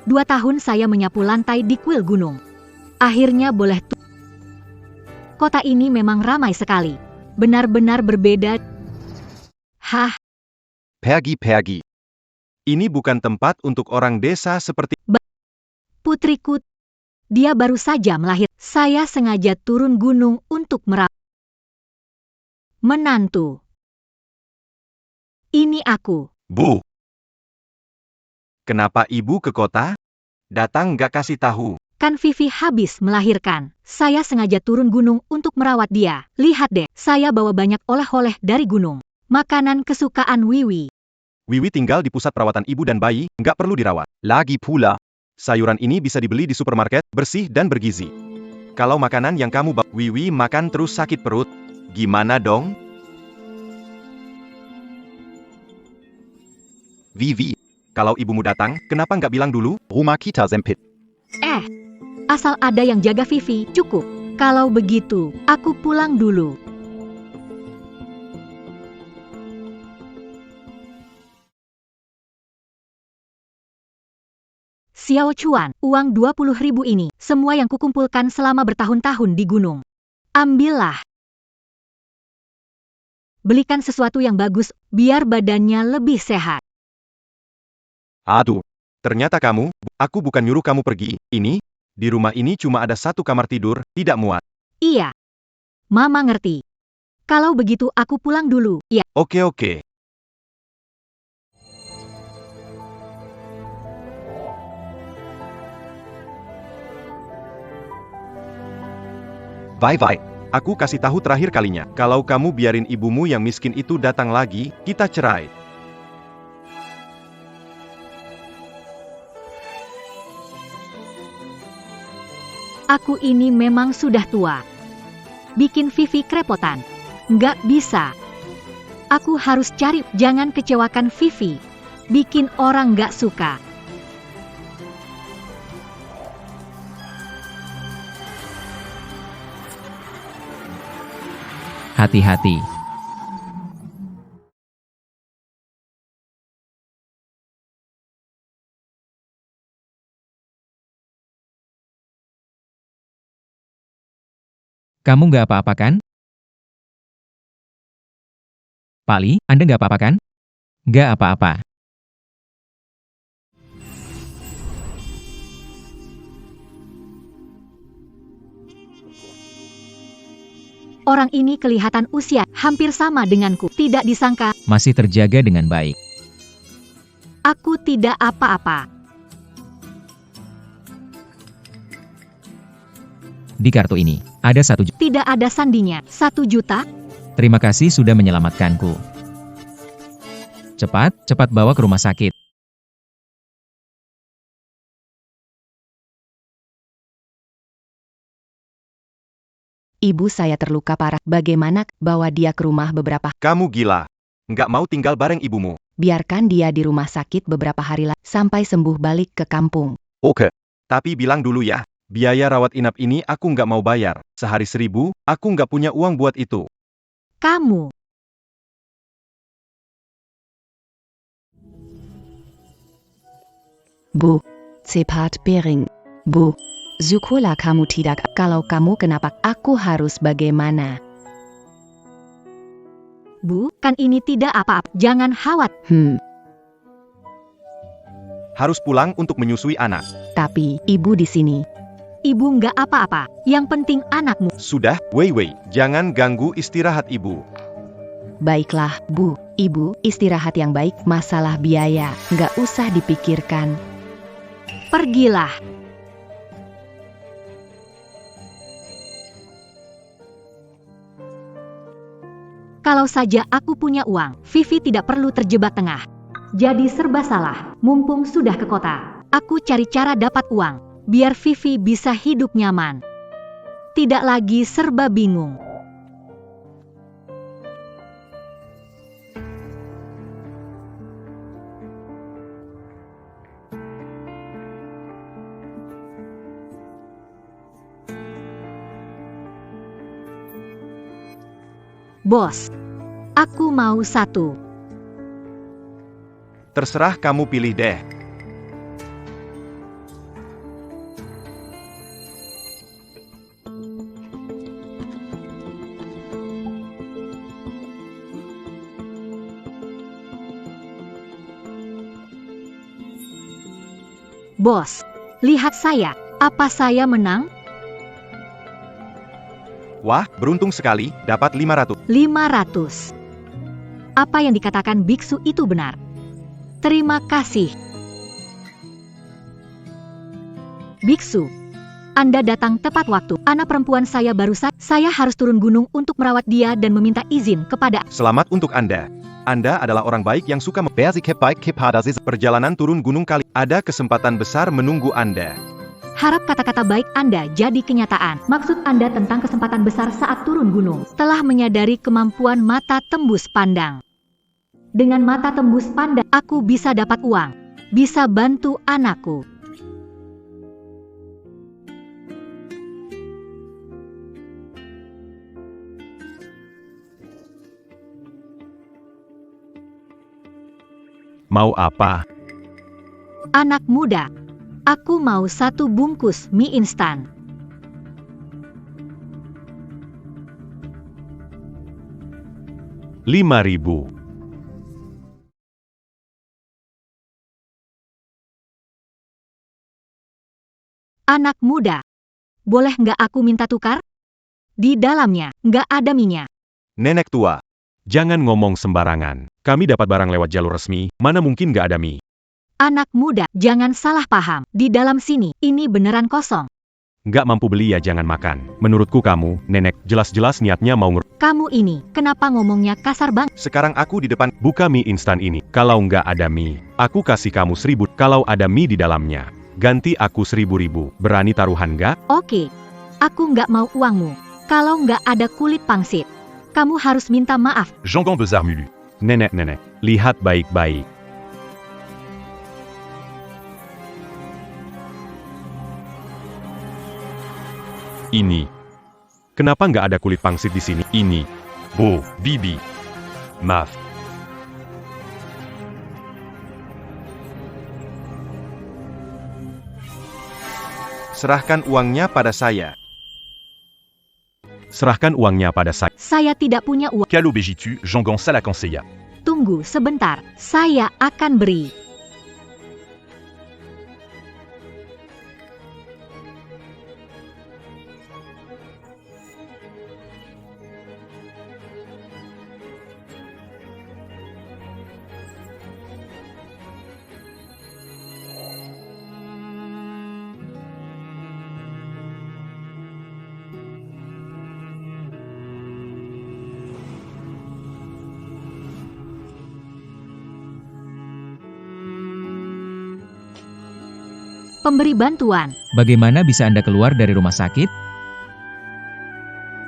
2 tahun saya menyapu lantai di kuil gunung. Akhirnya boleh Kota ini memang ramai sekali. Benar-benar berbeda. Hah, Pergi. Ini bukan tempat untuk orang desa seperti... putriku. Dia baru saja melahirkan. Saya sengaja turun gunung untuk merawat menantu. Ini aku. Bu. Kenapa ibu ke kota? Datang nggak kasih tahu. Kan Vivi habis melahirkan. Saya sengaja turun gunung untuk merawat dia. Lihat deh, saya bawa banyak oleh-oleh dari gunung. Makanan kesukaan Wiwi. Wiwi tinggal di pusat perawatan ibu dan bayi, nggak perlu dirawat. Lagi pula, sayuran ini bisa dibeli di supermarket, bersih dan bergizi. Kalau makanan yang kamu bawa, Wiwi makan terus sakit perut. Gimana dong? Vivi, kalau ibumu datang, kenapa nggak bilang dulu? Rumah kita sempit. Asal ada yang jaga Vivi, cukup. Kalau begitu, aku pulang dulu. Xiao Chuan, uang 20.000 ini, semua yang kukumpulkan selama bertahun-tahun di gunung. Ambillah. Belikan sesuatu yang bagus, biar badannya lebih sehat. Aduh, ternyata aku bukan nyuruh kamu pergi. Di rumah ini cuma ada 1 kamar tidur, tidak muat. Iya. Mama ngerti. Kalau begitu aku pulang dulu, ya. Oke. Vai. Aku kasih tahu terakhir kalinya. Kalau kamu biarin ibumu yang miskin itu datang lagi, kita cerai. Aku ini memang sudah tua. Bikin Vivi kerepotan. Nggak bisa. Aku harus cari, jangan kecewakan Vivi. Bikin orang nggak suka. Hati-hati. Kamu nggak apa-apa kan? Pak Li, Anda nggak apa-apa kan? Nggak apa-apa. Orang ini kelihatan usia hampir sama denganku. Tidak disangka, Masih terjaga dengan baik. aku tidak apa-apa. Di kartu ini, ada 1 juta. Tidak ada sandinya. 1 juta? Terima kasih sudah menyelamatkanku. Cepat bawa ke rumah sakit. Ibu saya terluka parah. Bagaimana bawa dia ke rumah beberapa? Kamu gila. Nggak mau tinggal bareng ibumu. Biarkan dia di rumah sakit beberapa hari lagi sampai sembuh balik ke kampung. Oke. Tapi bilang dulu ya, biaya rawat inap ini aku nggak mau bayar. Sehari 1.000, aku nggak punya uang buat itu. Kamu. Bu, cepat piring. Bu, syukurlah kamu tidak. Kalau kamu kenapa, aku harus bagaimana? Bu, kan ini tidak apa-apa. Jangan khawatir. Harus pulang untuk menyusui anak. Tapi ibu di sini. Ibu nggak apa-apa. Yang penting anakmu. Sudah, Wei. Jangan ganggu istirahat ibu. Baiklah, Bu. Ibu, istirahat yang baik. Masalah biaya, nggak usah dipikirkan. Pergilah. Kalau saja aku punya uang, Vivi tidak perlu terjebak tengah. Jadi serba salah, mumpung sudah ke kota. Aku cari cara dapat uang, biar Vivi bisa hidup nyaman. Tidak lagi serba bingung. Bos, aku mau 1. Terserah kamu pilih deh. Bos, lihat saya. Apa saya menang? Wah, beruntung sekali, dapat 500. 500. Apa yang dikatakan biksu itu benar. Terima kasih. Biksu, Anda datang tepat waktu. Anak perempuan saya baru saja. Saya harus turun gunung untuk merawat dia dan meminta izin kepada. Selamat untuk Anda. Anda adalah orang baik yang suka perjalanan turun gunung kali. Ada kesempatan besar menunggu Anda. Harap kata-kata baik Anda jadi kenyataan. Maksud Anda tentang kesempatan besar saat turun gunung. Telah menyadari kemampuan mata tembus pandang. Dengan mata tembus pandang, aku bisa dapat uang. Bisa bantu anakku. Mau apa? Anak muda, aku mau 1 bungkus mie instan. Rp5.000. Anak muda, boleh nggak aku minta tukar? Di dalamnya nggak ada minyak. Nenek tua, jangan ngomong sembarangan. Kami dapat barang lewat jalur resmi, mana mungkin nggak ada mie. Anak muda, jangan salah paham. Di dalam sini, ini beneran kosong. Nggak mampu beli ya jangan makan. Menurutku kamu, nenek, jelas-jelas niatnya mau Kamu ini, kenapa ngomongnya kasar banget? Sekarang aku di depan, buka mie instan ini. Kalau nggak ada mie, aku kasih kamu 1.000. Kalau ada mie di dalamnya, ganti aku 1.000. Berani taruhan nggak? Oke, aku nggak mau uangmu. Kalau nggak ada kulit pangsit, kamu harus minta maaf. Jongon besar mulu. Nenek-nenek, lihat baik-baik. Ini. Kenapa nggak ada kulit pangsit di sini? Ini. Bu, Bibi. Maaf. Serahkan uangnya pada saya. Serahkan uangnya pada saya. Saya tidak punya uang. Quelle obégitu, Jongon ça la conseilla. Tunggu sebentar, saya akan beri. Pemberi bantuan. Bagaimana bisa Anda keluar dari rumah sakit?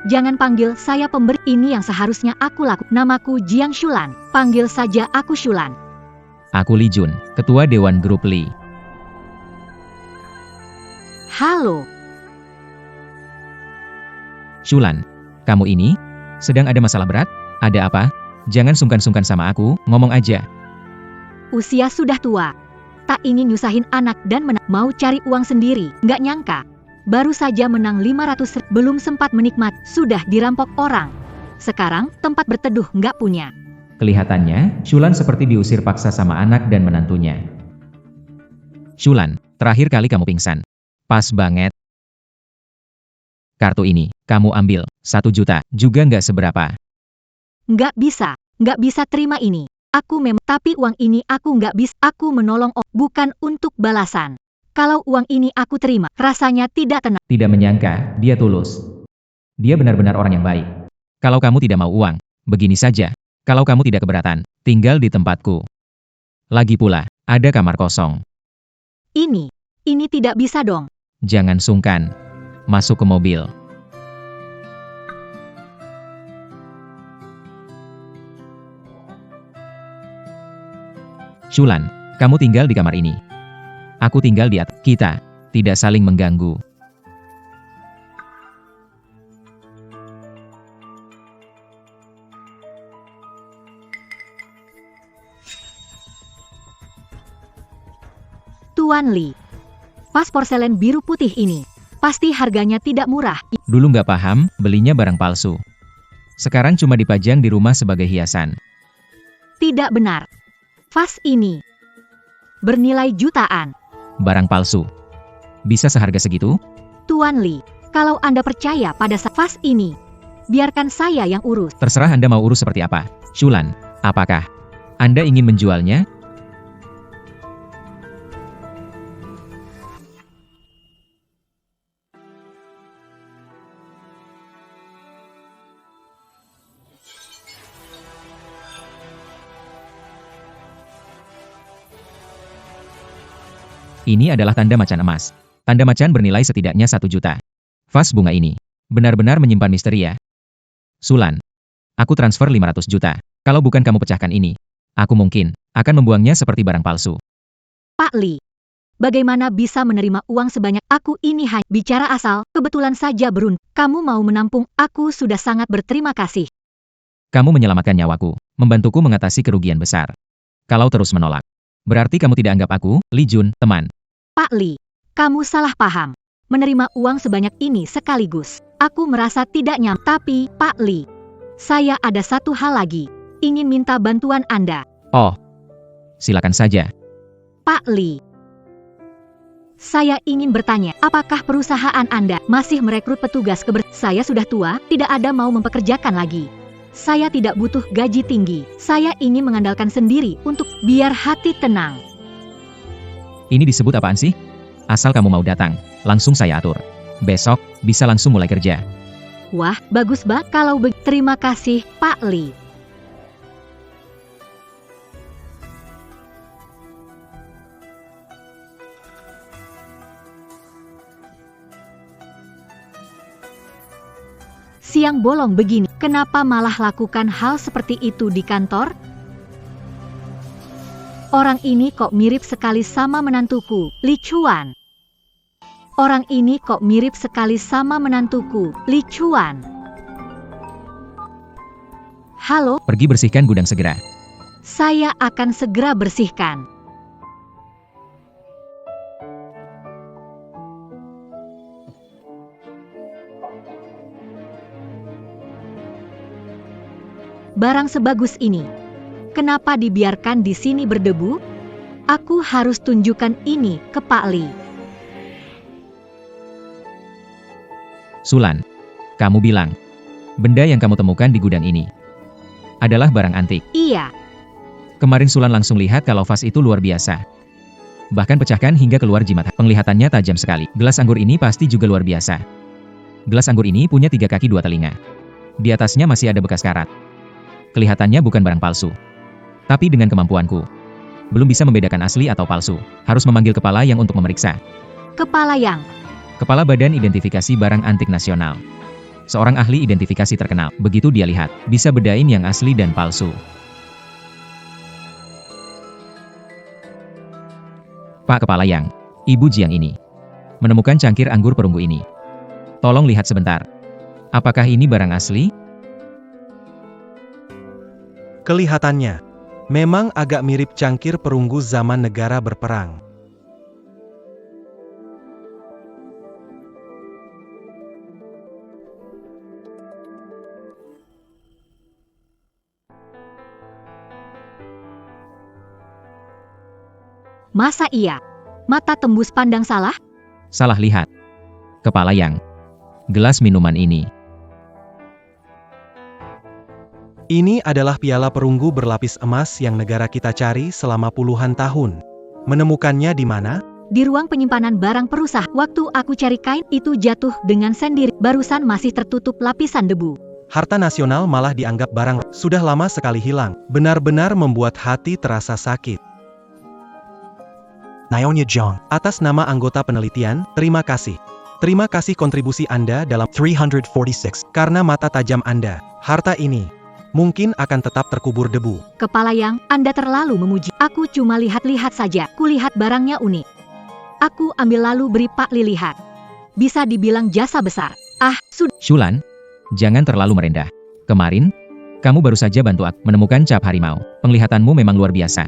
Jangan panggil saya pemberi. Ini yang seharusnya aku lakukan. Namaku Jiang Shulan. Panggil saja aku Shulan. Aku Li Jun, Ketua Dewan Grup Li. Halo. Shulan, kamu ini? Sedang ada masalah berat? Ada apa? Jangan sungkan-sungkan sama aku, ngomong aja. Usia sudah tua. Tak ingin nyusahin anak dan mau cari uang sendiri. Nggak nyangka. Baru saja menang 500, belum sempat menikmat, sudah dirampok orang. Sekarang, tempat berteduh nggak punya. Kelihatannya, Shulan seperti diusir paksa sama anak dan menantunya. Shulan, terakhir kali kamu pingsan. Pas banget. Kartu ini, kamu ambil, 1 juta, juga nggak seberapa. Nggak bisa terima ini. Aku memang, tapi uang ini aku nggak bisa. Aku menolong bukan untuk balasan. Kalau uang ini aku terima, rasanya tidak tenang. Tidak menyangka, dia tulus. Dia benar-benar orang yang baik. Kalau kamu tidak mau uang, begini saja. Kalau kamu tidak keberatan, tinggal di tempatku. Lagi pula, ada kamar kosong. Ini tidak bisa dong. Jangan sungkan. Masuk ke mobil. Shulan, kamu tinggal di kamar ini. Aku tinggal di atas. Kita tidak saling mengganggu. Tuan Li, vas porselen biru putih ini, pasti harganya tidak murah. Dulu nggak paham, belinya barang palsu. Sekarang cuma dipajang di rumah sebagai hiasan. Tidak benar. Vas ini bernilai jutaan. Barang palsu. Bisa seharga segitu? Tuan Li, kalau Anda percaya pada vas ini, biarkan saya yang urus. Terserah Anda mau urus seperti apa. Shulan, apakah Anda ingin menjualnya? Ini adalah tanda macan emas. Tanda macan bernilai setidaknya 1 juta. Vas bunga ini benar-benar menyimpan misteri ya. Shulan, aku transfer 500 juta. Kalau bukan kamu pecahkan ini, aku mungkin akan membuangnya seperti barang palsu. Pak Li, bagaimana bisa menerima uang sebanyak aku ini hanya bicara asal, kebetulan saja beruntung. Kamu mau menampung, aku sudah sangat berterima kasih. Kamu menyelamatkan nyawaku, membantuku mengatasi kerugian besar. Kalau terus menolak, berarti kamu tidak anggap aku, Li Jun, teman. Pak Li, kamu salah paham. Menerima uang sebanyak ini sekaligus, aku merasa tidak nyaman. Tapi, Pak Li, saya ada satu hal lagi. Ingin minta bantuan Anda. Oh, silakan saja. Pak Li, saya ingin bertanya, apakah perusahaan Anda masih merekrut petugas Saya sudah tua, tidak ada mau mempekerjakan lagi. Saya tidak butuh gaji tinggi. Saya ingin mengandalkan sendiri untuk biar hati tenang. Ini disebut apaan sih? Asal kamu mau datang, langsung saya atur. Besok, bisa langsung mulai kerja. Wah, bagus banget kalau terima kasih, Pak Li. Siang bolong begini, kenapa malah lakukan hal seperti itu di kantor? Orang ini kok mirip sekali sama menantuku, Li Chuan. Orang ini kok mirip sekali sama menantuku, Li Chuan. Halo, Pergi bersihkan gudang segera. saya akan segera bersihkan. Barang sebagus ini, kenapa dibiarkan di sini berdebu? Aku harus tunjukkan ini ke Pak Li. Shulan, kamu bilang, benda yang kamu temukan di gudang ini adalah barang antik. Iya, Kemarin Shulan langsung lihat kalau vas itu luar biasa. Bahkan pecahkan hingga keluar jimat. Penglihatannya tajam sekali. Gelas anggur ini pasti juga luar biasa. Gelas anggur ini punya 3 kaki 2 telinga. Di atasnya masih ada bekas karat. Kelihatannya bukan barang palsu. Tapi dengan kemampuanku, belum bisa membedakan asli atau palsu. Harus memanggil kepala yang untuk memeriksa. Kepala yang. Kepala Badan Identifikasi Barang Antik Nasional. Seorang ahli identifikasi terkenal. Begitu dia lihat, bisa bedain yang asli dan palsu. Pak Kepala Yang, Ibu Jiang ini menemukan cangkir anggur perunggu ini. Tolong lihat sebentar. Apakah ini barang asli? Kelihatannya, memang agak mirip cangkir perunggu zaman negara berperang. Masa iya? Mata tembus pandang salah? Salah lihat. Kepala Yang, gelas minuman ini. Ini adalah piala perunggu berlapis emas yang negara kita cari selama puluhan tahun. Menemukannya di mana? Di ruang penyimpanan barang perusahaan. Waktu aku cari kain, itu jatuh dengan sendiri. Barusan masih tertutup lapisan debu. Harta nasional malah dianggap barang sudah lama sekali hilang. Benar-benar membuat hati terasa sakit. Naonya John, atas nama anggota penelitian, terima kasih. Terima kasih kontribusi Anda dalam 346. Karena mata tajam Anda, harta ini mungkin akan tetap terkubur debu. Kepala Yang, Anda terlalu memuji. Aku cuma lihat-lihat saja. Kulihat barangnya unik. Aku ambil lalu beri Pak Li lihat. Bisa dibilang jasa besar. Ah, sudah. Shulan, jangan terlalu merendah. Kemarin, kamu baru saja bantu aku menemukan cap harimau. Penglihatanmu memang luar biasa.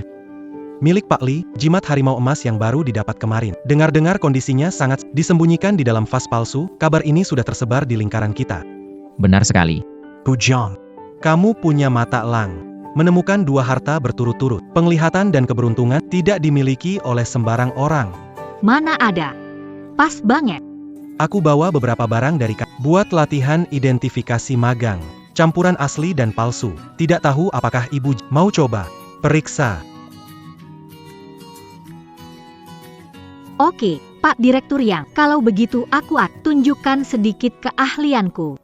Milik Pak Li, jimat harimau emas yang baru didapat kemarin. Dengar-dengar kondisinya sangat disembunyikan di dalam vas palsu. Kabar ini sudah tersebar di lingkaran kita. Benar sekali. Pujong, kamu punya mata elang. Menemukan 2 harta berturut-turut. Penglihatan dan keberuntungan tidak dimiliki oleh sembarang orang. Mana ada. Pas banget. Aku bawa beberapa barang dari buat latihan identifikasi magang. Campuran asli dan palsu. Tidak tahu apakah ibu mau coba. Periksa. Oke, Pak Direktur Yang. Kalau begitu aku tunjukkan sedikit keahlianku.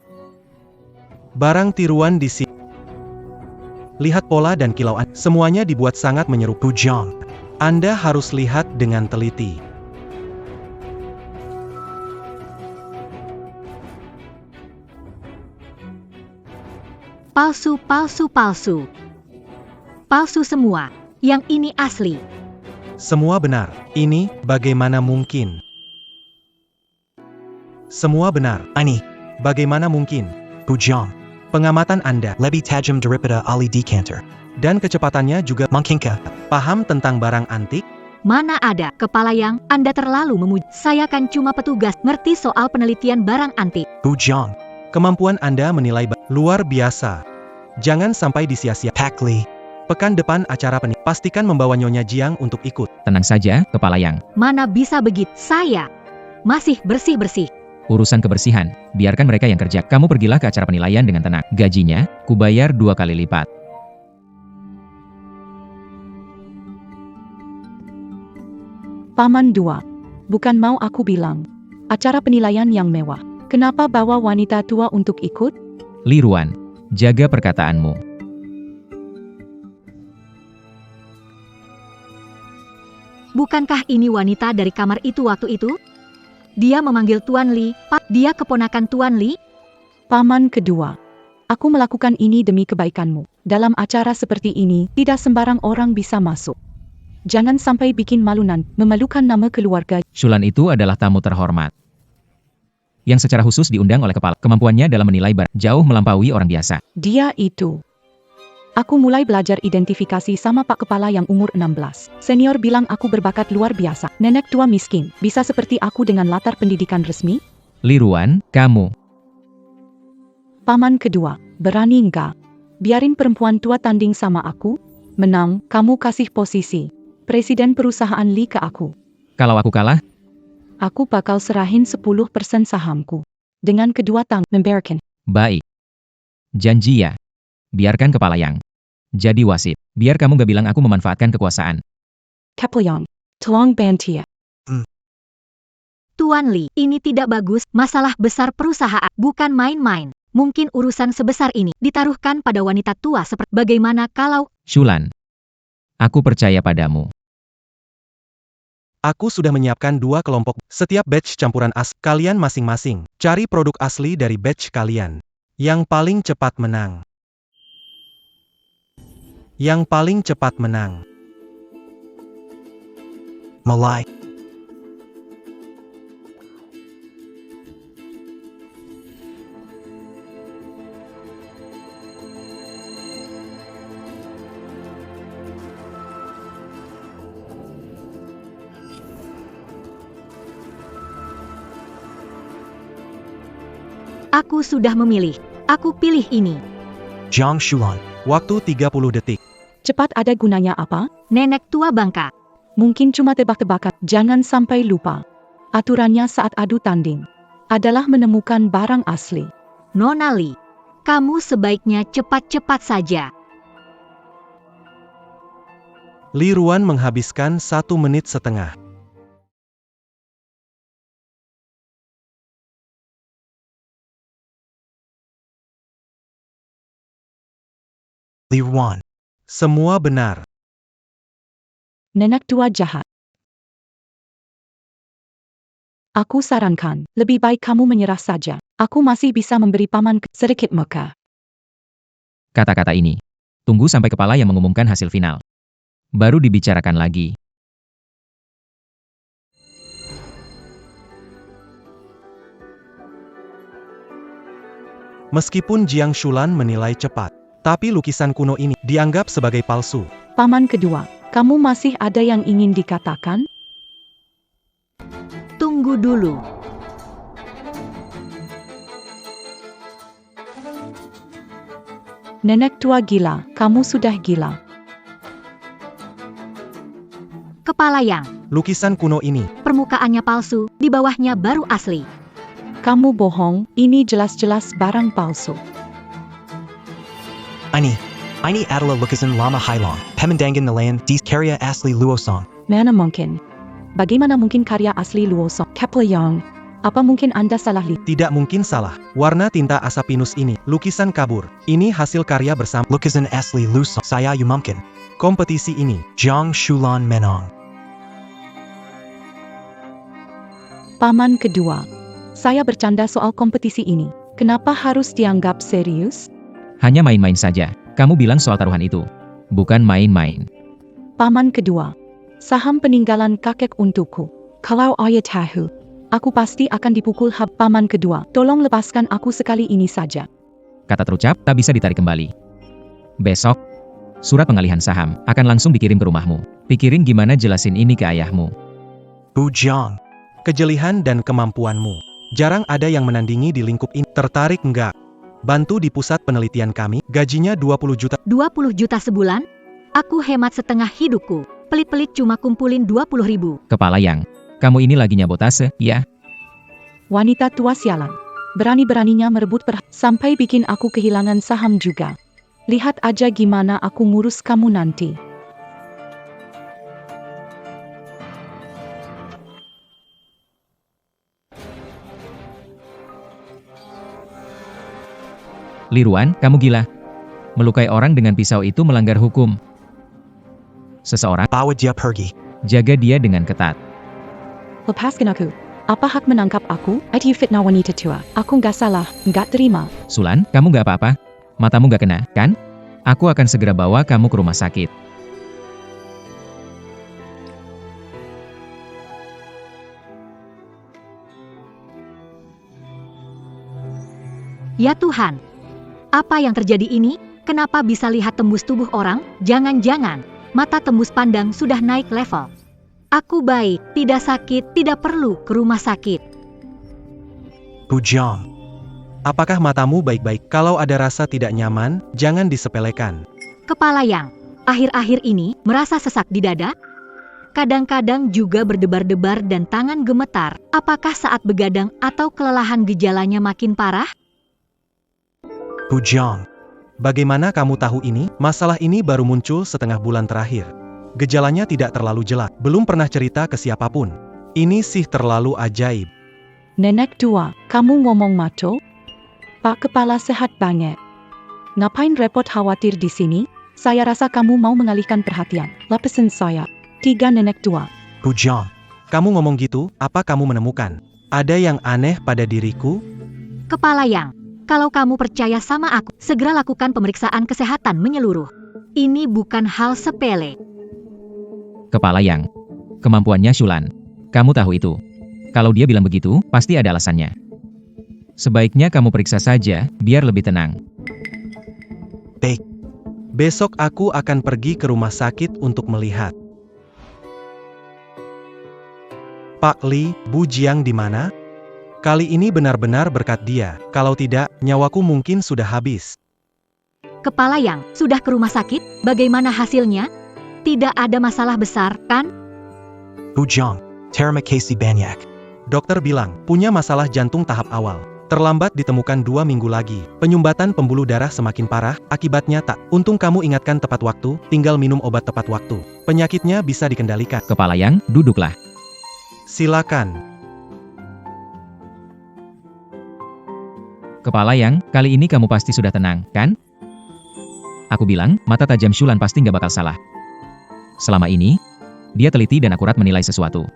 Barang tiruan di sini. Lihat pola dan kilauan. Semuanya dibuat sangat menyerupai Bujang. Anda harus lihat dengan teliti. Palsu, palsu, palsu. Palsu semua. Yang ini asli. Semua benar. Ini bagaimana mungkin? Semua benar. Ani, bagaimana mungkin? Bujang. Pengamatan Anda lebih tajam daripada Ali Decanter. Dan kecepatannya juga mungkinkah paham tentang barang antik? Mana ada, Kepala Yang, Anda terlalu memuji. Saya kan cuma petugas, ngerti soal penelitian barang antik. Bujang. Kemampuan Anda menilai luar biasa. Jangan sampai disia-sia. Pakli. Pekan depan acara pastikan membawa Nyonya Jiang untuk ikut. Tenang saja, Kepala Yang. Mana bisa begitu? Saya masih bersih-bersih. Urusan kebersihan, biarkan mereka yang kerja. Kamu pergilah ke acara penilaian dengan tenang. Gajinya, kubayar 2 kali lipat. Paman 2. Bukan mau aku bilang. Acara penilaian yang mewah. Kenapa bawa wanita tua untuk ikut? Li Ruan, jaga perkataanmu. Bukankah ini wanita dari kamar itu waktu itu? Dia memanggil Tuan Li, Pak, dia keponakan Tuan Li? Paman kedua. Aku melakukan ini demi kebaikanmu. Dalam acara seperti ini, tidak sembarang orang bisa masuk. Jangan sampai bikin malunan, memalukan nama keluarga. Shulan itu adalah tamu terhormat. Yang secara khusus diundang oleh kepala. Kemampuannya dalam menilai barang jauh melampaui orang biasa. Dia itu. Aku mulai belajar identifikasi sama Pak Kepala yang umur 16. Senior bilang aku berbakat luar biasa. Nenek tua miskin, bisa seperti aku dengan latar pendidikan resmi? Li Ruan, kamu. Paman kedua, berani enggak? Biarin perempuan tua tanding sama aku? Menang, kamu kasih posisi Presiden perusahaan Li ke aku. Kalau aku kalah, Aku bakal serahin 10% sahamku. Dengan kedua tangan memberikan. baik. Janji ya. Biarkan Kepala Yang jadi wasit. Biar kamu gak bilang aku memanfaatkan kekuasaan. Keplayang, tolong bantu ya. Tuan Li, ini tidak bagus, masalah besar perusahaan, bukan main-main. Mungkin urusan sebesar ini ditaruhkan pada wanita tua seperti bagaimana kalau... Shulan, aku percaya padamu. Aku sudah menyiapkan 2 kelompok. Setiap batch campuran kalian masing-masing. Cari produk asli dari batch kalian. Yang paling cepat menang. Yang paling cepat menang. Mulai. Aku sudah memilih. Aku pilih ini. Jiang Shulan. Waktu 30 detik. Cepat ada gunanya apa? Nenek tua bangka. Mungkin cuma tebak-tebakan. Jangan sampai lupa. Aturannya saat adu tanding adalah menemukan barang asli. Nona Li, kamu sebaiknya cepat-cepat saja. Li Ruan menghabiskan 1 menit setengah. Li Ruan. Semua benar. Nenek tua jahat. Aku sarankan, lebih baik kamu menyerah saja. Aku masih bisa memberi paman sedikit muka. Kata-kata ini. Tunggu sampai kepala yang mengumumkan hasil final. Baru dibicarakan lagi. Meskipun Jiang Shulan menilai cepat, tapi lukisan kuno ini dianggap sebagai palsu. Paman kedua, kamu masih ada yang ingin dikatakan? Tunggu dulu. Nenek tua gila, kamu sudah gila. Kepala Yang, lukisan kuno ini. Permukaannya palsu, di bawahnya baru asli. Kamu bohong, ini jelas-jelas barang palsu. Ini adalah lukisan Lama Hailong, Pemandangan Nelayan di karya asli Luosong. Mana mungkin? Bagaimana mungkin karya asli Luosong? Kepler Yang. Apa mungkin Anda salah lihat? Tidak mungkin salah. Warna tinta asapinus ini, lukisan kabur. Ini hasil karya bersama. Lukisan asli Luosong. Saya umumkan. Kompetisi ini, Jiang Shulan Menong. Paman kedua. Saya bercanda soal kompetisi ini. Kenapa harus dianggap serius? Hanya main-main saja. Kamu bilang soal taruhan itu. Bukan main-main. Paman kedua. Saham peninggalan kakek untukku. Kalau ayah tahu, aku pasti akan dipukul. Paman kedua, tolong lepaskan aku sekali ini saja. Kata terucap, tak bisa ditarik kembali. Besok, surat pengalihan saham akan langsung dikirim ke rumahmu. Pikirin gimana jelasin ini ke ayahmu. Bu Jiang. kejelihan dan kemampuanmu. Jarang ada yang menandingi di lingkup ini. Tertarik enggak? Bantu di pusat penelitian kami, gajinya 20 juta. 20 juta sebulan? Aku hemat setengah hidupku. Pelit-pelit cuma kumpulin 20 ribu. Kepala yang, kamu ini lagi nyabotase, ya? Wanita tua sialan. Berani-beraninya merebut sampai bikin aku kehilangan saham juga. Lihat aja gimana aku ngurus kamu nanti. Liruan, kamu gila. Melukai orang dengan pisau itu melanggar hukum. Seseorang, Bawa dia pergi. jaga dia dengan ketat. Lepaskan aku. Apa hak menangkap aku? Itu fitnah wanita tua. Aku nggak salah, nggak terima. Sulan, kamu nggak apa-apa? Matamu nggak kena, kan? Aku akan segera bawa kamu ke rumah sakit. Ya Tuhan, apa yang terjadi ini? Kenapa bisa lihat tembus tubuh orang? Jangan-jangan, mata tembus pandang sudah naik level. Aku baik, tidak sakit, tidak perlu ke rumah sakit. Bu Jiang. Apakah matamu baik-baik? Kalau ada rasa tidak nyaman, jangan disepelekan. Kepala yang akhir-akhir ini merasa sesak di dada. Kadang-kadang juga berdebar-debar dan tangan gemetar. Apakah saat begadang atau kelelahan gejalanya makin parah? Bu Jiang. Bagaimana kamu tahu ini? Masalah ini baru muncul setengah bulan terakhir. Gejalanya tidak terlalu jelas, belum pernah cerita ke siapapun. Ini sih terlalu ajaib. Nenek tua, kamu ngomong maco? Pak Kepala sehat banget. Ngapain repot khawatir di sini? Saya rasa kamu mau mengalihkan perhatian. Lapisin saya. 3 nenek tua. Bu Jiang. Kamu ngomong gitu, apa kamu menemukan? Ada yang aneh pada diriku? Kepala yang, kalau kamu percaya sama aku, segera lakukan pemeriksaan kesehatan menyeluruh. Ini bukan hal sepele. Kepala yang, kemampuannya Shulan. Kamu tahu itu. Kalau dia bilang begitu, pasti ada alasannya. Sebaiknya kamu periksa saja, biar lebih tenang. Baik. Besok aku akan pergi ke rumah sakit untuk melihat. Pak Li, Bu Jiang di mana? Kali ini benar-benar berkat dia, kalau tidak, nyawaku mungkin sudah habis. Kepala yang, sudah ke rumah sakit? Bagaimana hasilnya? Tidak ada masalah besar, kan? Bu Jiang. Terima kasih banyak. Dokter bilang, punya masalah jantung tahap awal. Terlambat ditemukan 2 minggu lagi. Penyumbatan pembuluh darah semakin parah, akibatnya tak. Untung kamu ingatkan tepat waktu, tinggal minum obat tepat waktu. Penyakitnya bisa dikendalikan. Kepala yang, duduklah. Silakan. Kepala yang, kali ini kamu pasti sudah tenang, kan? Aku bilang, mata tajam Shulan pasti nggak bakal salah. Selama ini, dia teliti dan akurat menilai sesuatu.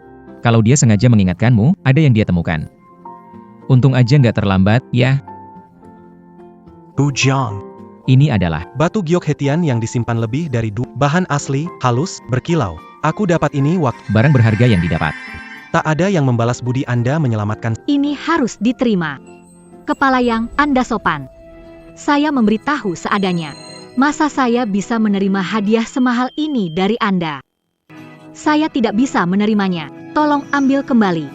Kalau dia sengaja mengingatkanmu, ada yang dia temukan. Untung aja nggak terlambat, ya. Bu Jiang. Ini adalah Batu giok hetian yang disimpan lebih dari bahan asli, halus, berkilau. Aku dapat ini waktu. barang berharga yang didapat. Tak ada yang membalas budi Anda menyelamatkan. Ini harus diterima. Kepala yang, Anda sopan. Saya memberitahu seadanya. Masa saya bisa menerima hadiah semahal ini dari Anda? Saya tidak bisa menerimanya. Tolong ambil kembali.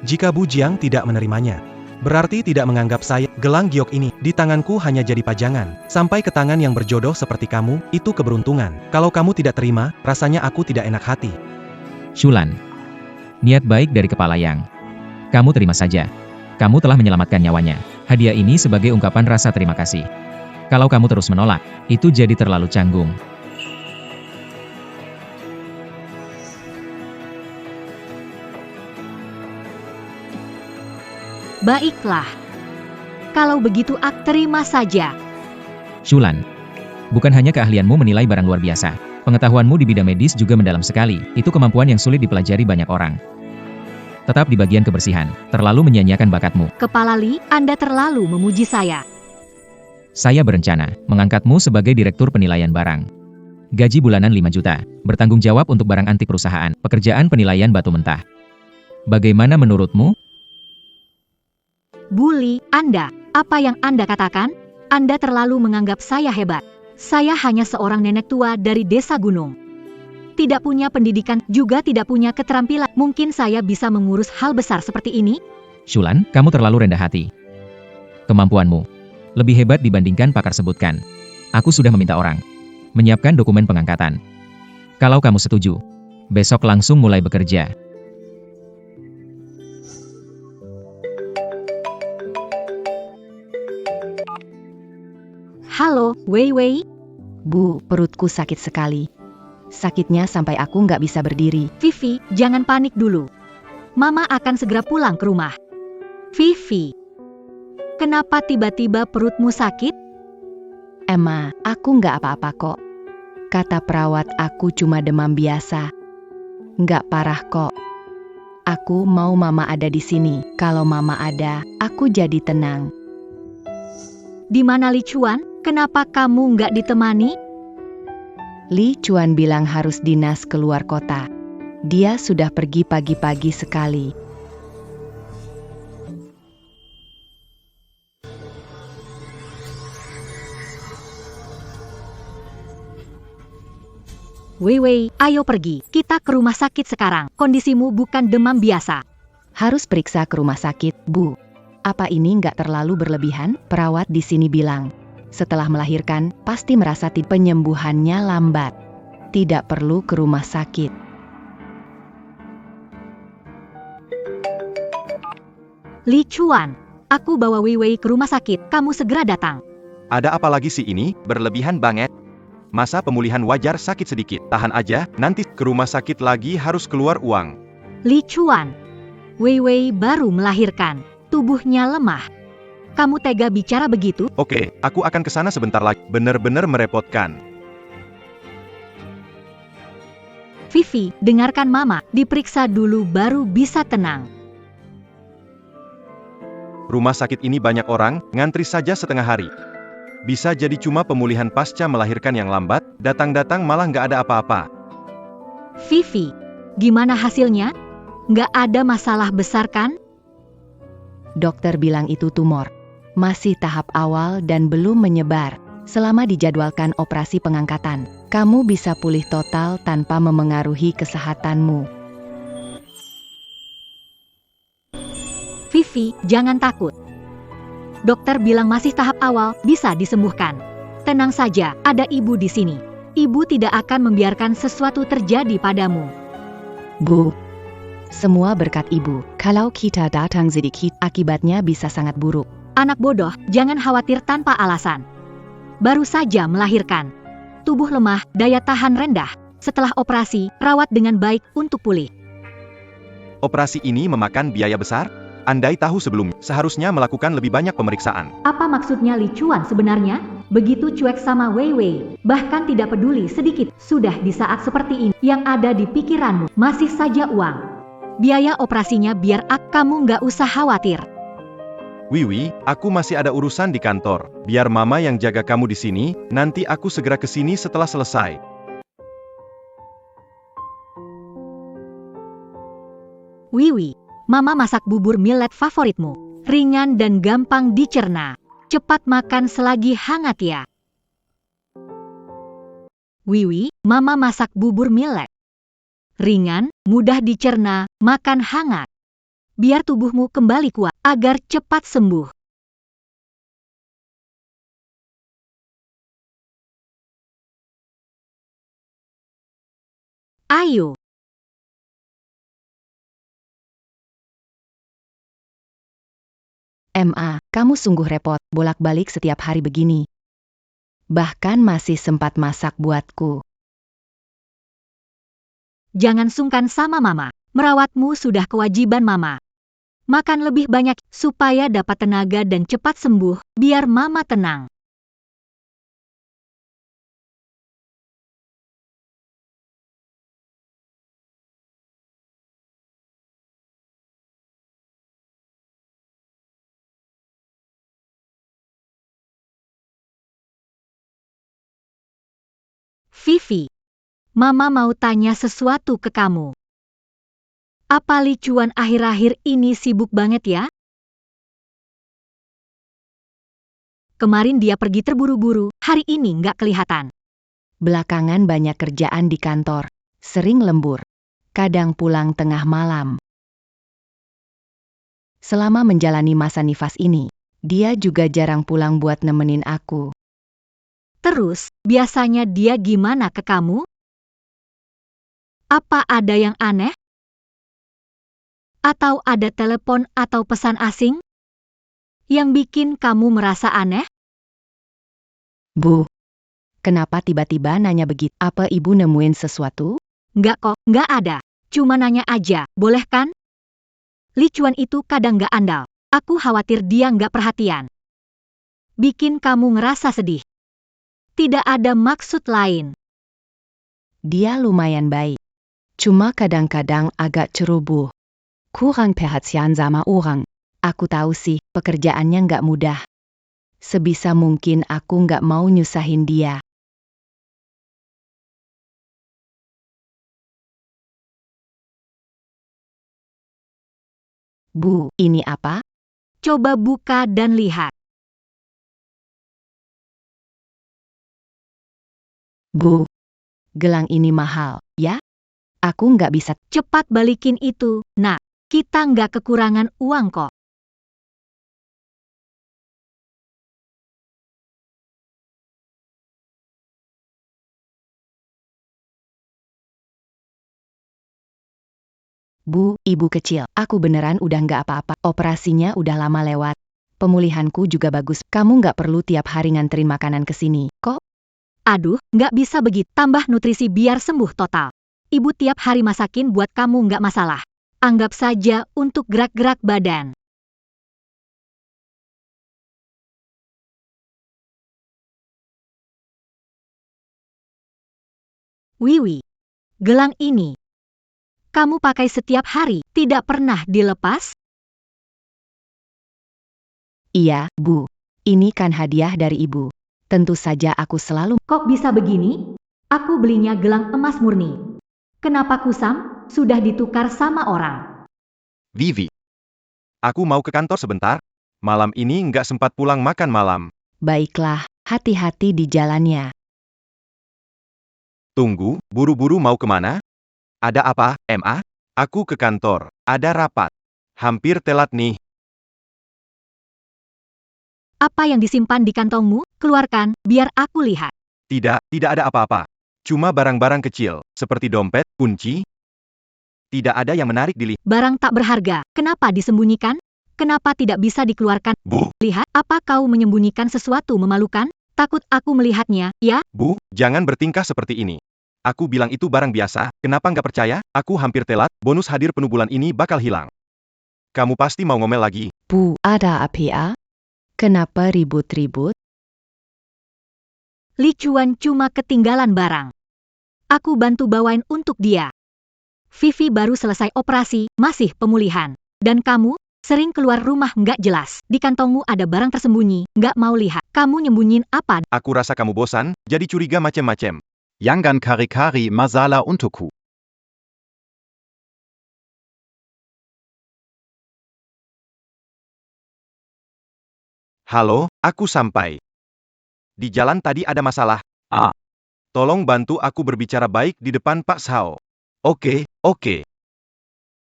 Jika Bu Jiang tidak menerimanya, berarti tidak menganggap saya. Gelang giok ini di tanganku hanya jadi pajangan. Sampai ke tangan yang berjodoh seperti kamu, itu keberuntungan. Kalau kamu tidak terima, rasanya aku tidak enak hati. Shulan, Niat baik dari kepala Yang. Kamu terima saja. Kamu telah menyelamatkan nyawanya. Hadiah ini sebagai ungkapan rasa terima kasih. Kalau kamu terus menolak, itu jadi terlalu canggung. Baiklah. Kalau begitu terima saja. Shulan, bukan hanya keahlianmu menilai barang luar biasa. Pengetahuanmu di bidang medis juga mendalam sekali. Itu kemampuan yang sulit dipelajari banyak orang. Tetap di bagian kebersihan, terlalu menyia-nyiakan bakatmu. Kepala Li, Anda terlalu memuji saya. Saya berencana mengangkatmu sebagai direktur penilaian barang. Gaji bulanan 5 juta, bertanggung jawab untuk barang antik perusahaan, pekerjaan penilaian batu mentah. Bagaimana menurutmu? Bully, Anda, apa yang Anda katakan? Anda terlalu menganggap saya hebat. Saya hanya seorang nenek tua dari desa gunung. Tidak punya pendidikan, juga tidak punya keterampilan. Mungkin saya bisa mengurus hal besar seperti ini? Shulan, kamu terlalu rendah hati. Kemampuanmu lebih hebat dibandingkan pakar sebutkan. Aku sudah meminta orang menyiapkan dokumen pengangkatan. Kalau kamu setuju, besok langsung mulai bekerja. Halo, Wei Wei. Bu, perutku sakit sekali. Sakitnya sampai aku nggak bisa berdiri. Vivi, jangan panik dulu. Mama akan segera pulang ke rumah. Vivi, kenapa tiba-tiba perutmu sakit? Emma, aku nggak apa-apa kok. Kata perawat aku cuma demam biasa. Nggak parah kok. Aku mau mama ada di sini. Kalau mama ada, aku jadi tenang. Di mana Li Chuan? Kenapa kamu nggak ditemani? Li Chuan bilang harus dinas keluar kota. Dia sudah pergi pagi-pagi sekali. Wei Wei, ayo pergi. Kita ke rumah sakit sekarang. Kondisimu bukan demam biasa. Harus periksa ke rumah sakit, Bu. Apa ini nggak terlalu berlebihan? Perawat di sini bilang. Setelah melahirkan, pasti merasa penyembuhannya lambat. Tidak perlu ke rumah sakit. Li Chuan, aku bawa Wei Wei ke rumah sakit. Kamu segera datang. Ada apa lagi sih ini? Berlebihan banget. Masa pemulihan wajar sakit sedikit. Tahan aja, nanti ke rumah sakit lagi harus keluar uang. Li Chuan, Wei Wei baru melahirkan. Tubuhnya lemah. Kamu tega bicara begitu? Oke, aku akan ke sana sebentar lagi. Bener-bener merepotkan. Vivi, dengarkan Mama. Diperiksa dulu baru bisa tenang. Rumah sakit ini banyak orang, ngantri saja setengah hari. Bisa jadi cuma pemulihan pasca melahirkan yang lambat, datang-datang malah nggak ada apa-apa. Vivi, gimana hasilnya? Nggak ada masalah besar kan? Dokter bilang itu tumor. Masih tahap awal dan belum menyebar. Selama dijadwalkan operasi pengangkatan, kamu bisa pulih total tanpa memengaruhi kesehatanmu. Vivi, jangan takut. Dokter bilang masih tahap awal, bisa disembuhkan. Tenang saja, ada ibu di sini. Ibu tidak akan membiarkan sesuatu terjadi padamu. Bu, semua berkat ibu. Kalau kita datang sedikit, akibatnya bisa sangat buruk. Anak bodoh, jangan khawatir tanpa alasan. Baru saja melahirkan. Tubuh lemah, daya tahan rendah. Setelah operasi, rawat dengan baik untuk pulih. Operasi ini memakan biaya besar? Andai tahu sebelumnya, seharusnya melakukan lebih banyak pemeriksaan. Apa maksudnya Li Chuan sebenarnya? Begitu cuek sama Wei Wei, bahkan tidak peduli sedikit. Sudah di saat seperti ini, yang ada di pikiranmu masih saja uang. Biaya operasinya biar kamu nggak usah khawatir. Wiwi, aku masih ada urusan di kantor. Biar mama yang jaga kamu di sini, nanti aku segera ke sini setelah selesai. Wiwi, Mama masak bubur millet favoritmu. Ringan dan gampang dicerna. Cepat makan selagi hangat ya. Wiwi, Mama masak bubur millet. Ringan, mudah dicerna, makan hangat. Biar tubuhmu kembali kuat, agar cepat sembuh. Ayo. Ma, kamu sungguh repot, bolak-balik setiap hari begini. Bahkan masih sempat masak buatku. Jangan sungkan sama mama. Merawatmu sudah kewajiban mama. Makan lebih banyak supaya dapat tenaga dan cepat sembuh, biar mama tenang. Vivi, mama mau tanya sesuatu ke kamu. Apa Li Chuan akhir-akhir ini sibuk banget ya? Kemarin dia pergi terburu-buru, hari ini nggak kelihatan. Belakangan banyak kerjaan di kantor, sering lembur, kadang pulang tengah malam. Selama menjalani masa nifas ini, dia juga jarang pulang buat nemenin aku. Terus, biasanya dia gimana ke kamu? Apa ada yang aneh? Atau ada telepon atau pesan asing? Yang bikin kamu merasa aneh? Bu, kenapa tiba-tiba nanya begitu? Apa ibu nemuin sesuatu? Nggak kok, nggak ada. Cuma nanya aja, boleh kan? Li Chuan itu kadang nggak andal. Aku khawatir dia nggak perhatian. Bikin kamu ngerasa sedih. Tidak ada maksud lain. Dia lumayan baik. Cuma kadang-kadang agak ceroboh. Kurang perhatian sama orang. Aku tahu sih, pekerjaannya nggak mudah. Sebisa mungkin aku nggak mau nyusahin dia. Bu, ini apa? Coba buka dan lihat. Bu, gelang ini mahal, ya? Aku nggak bisa. Cepat balikin itu, nak. Kita nggak kekurangan uang kok. Bu, ibu kecil, aku beneran udah nggak apa-apa. Operasinya udah lama lewat. Pemulihanku juga bagus. Kamu nggak perlu tiap hari nganterin makanan ke sini, kok? Aduh, nggak bisa begitu. Tambah nutrisi biar sembuh total. Ibu tiap hari masakin buat kamu nggak masalah. Anggap saja untuk gerak-gerak badan. Wiwi, gelang ini. Kamu pakai setiap hari, tidak pernah dilepas? Iya, Bu. Ini kan hadiah dari ibu. Tentu saja aku selalu... Kok bisa begini? Aku belinya gelang emas murni. Kenapa kusam? Sudah ditukar sama orang. Vivi. Aku mau ke kantor sebentar. Malam ini nggak sempat pulang makan malam. Baiklah, hati-hati di jalannya. Tunggu, buru-buru mau kemana? Ada apa, Ma? Aku ke kantor. Ada rapat. Hampir telat nih. Apa yang disimpan di kantongmu? Keluarkan, biar aku lihat. Tidak ada apa-apa. Cuma barang-barang kecil, seperti dompet, kunci. Tidak ada yang menarik dilihat. Barang tak berharga, kenapa disembunyikan? Kenapa tidak bisa dikeluarkan? Bu, Lihat, apa kau menyembunyikan sesuatu memalukan? Takut aku melihatnya, ya? Bu, jangan bertingkah seperti ini. Aku bilang itu barang biasa, kenapa nggak percaya? Aku hampir telat, bonus hadir penuh bulan ini bakal hilang. Kamu pasti mau ngomel lagi. Bu, ada apa ya? Kenapa ribut-ribut? Li Chuan cuma ketinggalan barang. Aku bantu bawain untuk dia. Vivi baru selesai operasi, masih pemulihan. Dan kamu, sering keluar rumah nggak jelas. Di kantongmu ada barang tersembunyi, nggak mau lihat. Kamu nyembunyiin apa? Aku rasa kamu bosan, jadi curiga macem-macem. Yangan kari-kari masala untukku. Halo, aku sampai. Di jalan tadi ada masalah. Ah. Tolong bantu aku berbicara baik di depan Pak Sao. Oke.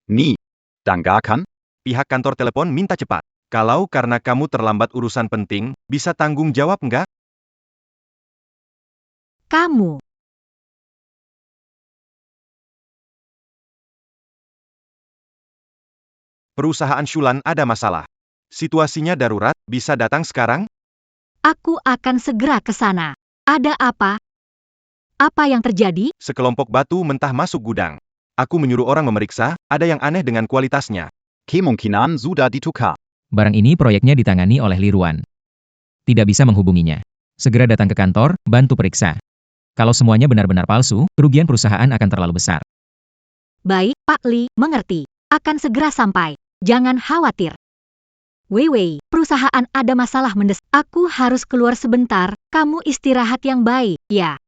Ni. Danggakan? Pihak kantor telepon minta cepat. Kalau karena kamu terlambat urusan penting, bisa tanggung jawab nggak? Kamu. Perusahaan Shulan ada masalah. Situasinya darurat, bisa datang sekarang? Aku akan segera ke sana. Ada apa? Apa yang terjadi? Sekelompok batu mentah masuk gudang. Aku menyuruh orang memeriksa, ada yang aneh dengan kualitasnya. Kemungkinan sudah ditukar. Barang ini proyeknya ditangani oleh Liruan. Tidak bisa menghubunginya. Segera datang ke kantor, bantu periksa. Kalau semuanya benar-benar palsu, kerugian perusahaan akan terlalu besar. Baik, Pak Li, mengerti. Akan segera sampai. Jangan khawatir. Wei, perusahaan ada masalah mendesak. Aku harus keluar sebentar. Kamu istirahat yang baik, ya.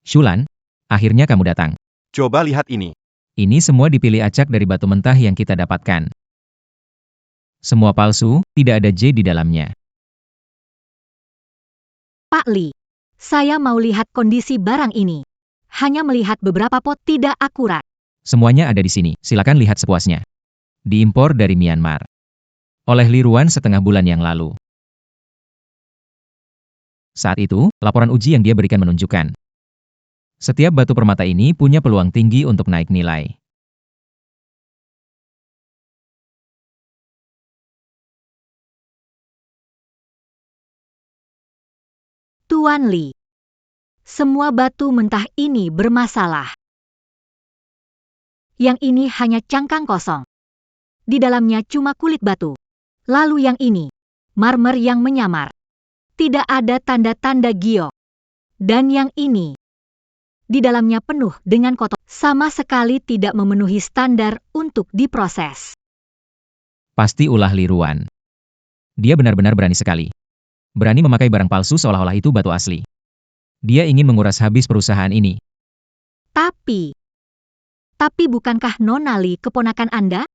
Shulan, akhirnya kamu datang. Coba lihat ini. Ini semua dipilih acak dari batu mentah yang kita dapatkan. Semua palsu, tidak ada J di dalamnya. Pak Li, saya mau lihat kondisi barang ini. Hanya melihat beberapa pot tidak akurat. Semuanya ada di sini, silakan lihat sepuasnya. Diimpor dari Myanmar. Oleh Liruan setengah bulan yang lalu. Saat itu, laporan uji yang dia berikan menunjukkan. Setiap batu permata ini punya peluang tinggi untuk naik nilai. Tuan Li, semua batu mentah ini bermasalah. Yang ini hanya cangkang kosong. Di dalamnya cuma kulit batu. Lalu yang ini, marmer yang menyamar. Tidak ada tanda-tanda giok. Dan yang ini, di dalamnya penuh dengan kotor. Sama sekali tidak memenuhi standar untuk diproses. Pasti ulah Liruan. Dia benar-benar berani sekali. Berani memakai barang palsu seolah-olah itu batu asli. Dia ingin menguras habis perusahaan ini. Tapi bukankah Nona Li keponakan Anda?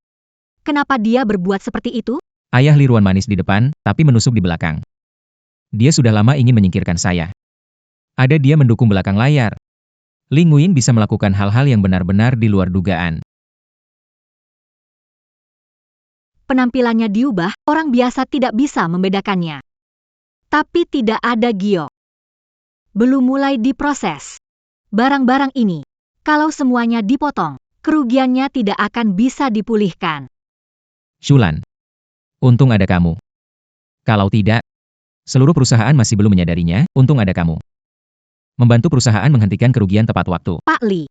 Kenapa dia berbuat seperti itu? Ayah Liruan manis di depan, tapi menusuk di belakang. Dia sudah lama ingin menyingkirkan saya. Ada dia mendukung belakang layar. Ling Nguyen bisa melakukan hal-hal yang benar-benar di luar dugaan. Penampilannya diubah, orang biasa tidak bisa membedakannya. Tapi tidak ada giok. Belum mulai diproses. Barang-barang ini, kalau semuanya dipotong, kerugiannya tidak akan bisa dipulihkan. Shulan. Untung ada kamu. Kalau tidak, seluruh perusahaan masih belum menyadarinya, untung ada kamu. Membantu perusahaan menghentikan kerugian tepat waktu. Pak Li,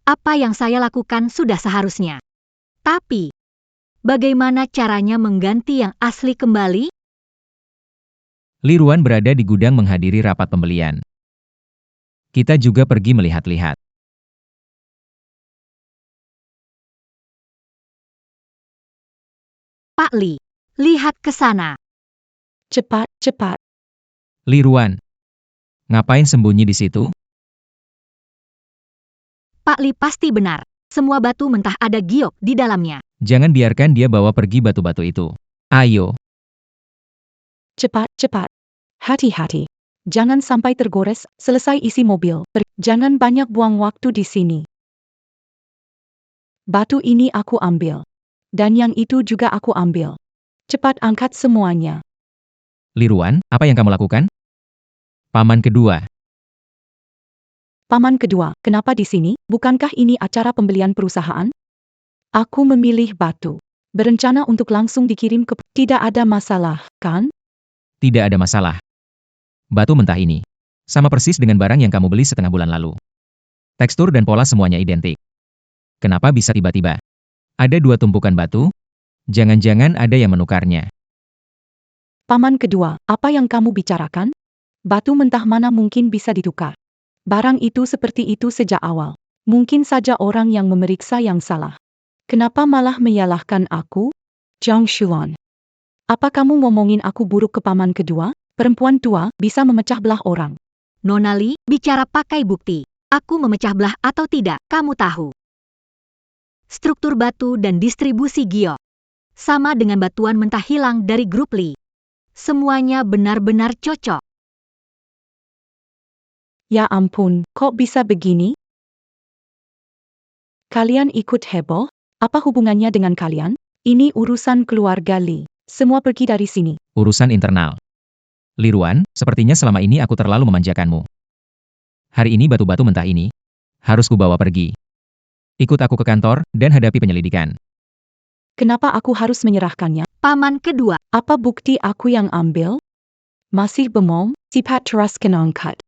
apa yang saya lakukan sudah seharusnya. Tapi, bagaimana caranya mengganti yang asli kembali? Liruan berada di gudang menghadiri rapat pembelian. Kita juga pergi melihat-lihat. Pak Li, lihat ke sana. Cepat, cepat. Liruan. Ngapain sembunyi di situ? Pak Li pasti benar. Semua batu mentah ada giok di dalamnya. Jangan biarkan dia bawa pergi batu-batu itu. Ayo. Cepat, cepat. Hati-hati. Jangan sampai tergores, selesai isi mobil. Jangan banyak buang waktu di sini. Batu ini aku ambil. Dan yang itu juga aku ambil. Cepat angkat semuanya. Liruan, apa yang kamu lakukan? Paman kedua. Paman kedua, kenapa di sini? Bukankah ini acara pembelian perusahaan? Aku memilih batu. Berencana untuk langsung dikirim ke... Tidak ada masalah, kan? Tidak ada masalah. Batu mentah ini. Sama persis dengan barang yang kamu beli setengah bulan lalu. Tekstur dan pola semuanya identik. Kenapa bisa tiba-tiba? Ada dua tumpukan batu? Jangan-jangan ada yang menukarnya. Paman kedua, apa yang kamu bicarakan? Batu mentah mana mungkin bisa ditukar? Barang itu seperti itu sejak awal. Mungkin saja orang yang memeriksa yang salah. Kenapa malah menyalahkan aku? Zhang Shulan. Apa kamu ngomongin aku buruk ke paman kedua? Perempuan tua bisa memecah belah orang. Nona Li, bicara pakai bukti. Aku memecah belah atau tidak, kamu tahu. Struktur batu dan distribusi giok. Sama dengan batuan mentah hilang dari grup Li. Semuanya benar-benar cocok. Ya ampun, kok bisa begini? Kalian ikut heboh? Apa hubungannya dengan kalian? Ini urusan keluarga Li. Semua pergi dari sini. Urusan internal. Liruan, sepertinya selama ini aku terlalu memanjakanmu. Hari ini batu-batu mentah ini harus kubawa pergi. Ikut aku ke kantor dan hadapi penyelidikan. Kenapa aku harus menyerahkannya? Paman kedua, Apa bukti aku yang ambil? Masih bengong, sifat teraskan angkat.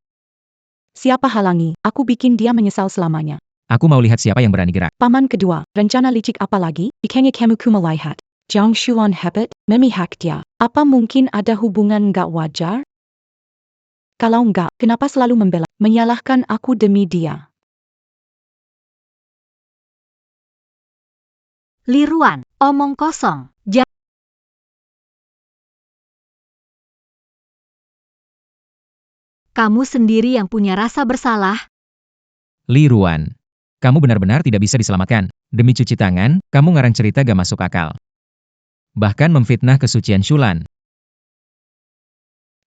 Siapa halangi, aku bikin dia menyesal selamanya. Aku mau lihat siapa yang berani gerak. Paman kedua, rencana licik apa lagi? Ikannya kamu melihat. Jiang Shulan hebat, memihak dia. Apa mungkin ada hubungan nggak wajar? Kalau nggak, kenapa selalu membela, menyalahkan aku demi dia? Li Ruan, omong kosong. Kamu sendiri yang punya rasa bersalah. Li Ruan, kamu benar-benar tidak bisa diselamatkan. Demi cuci tangan, kamu ngarang cerita gak masuk akal. Bahkan memfitnah kesucian Shulan.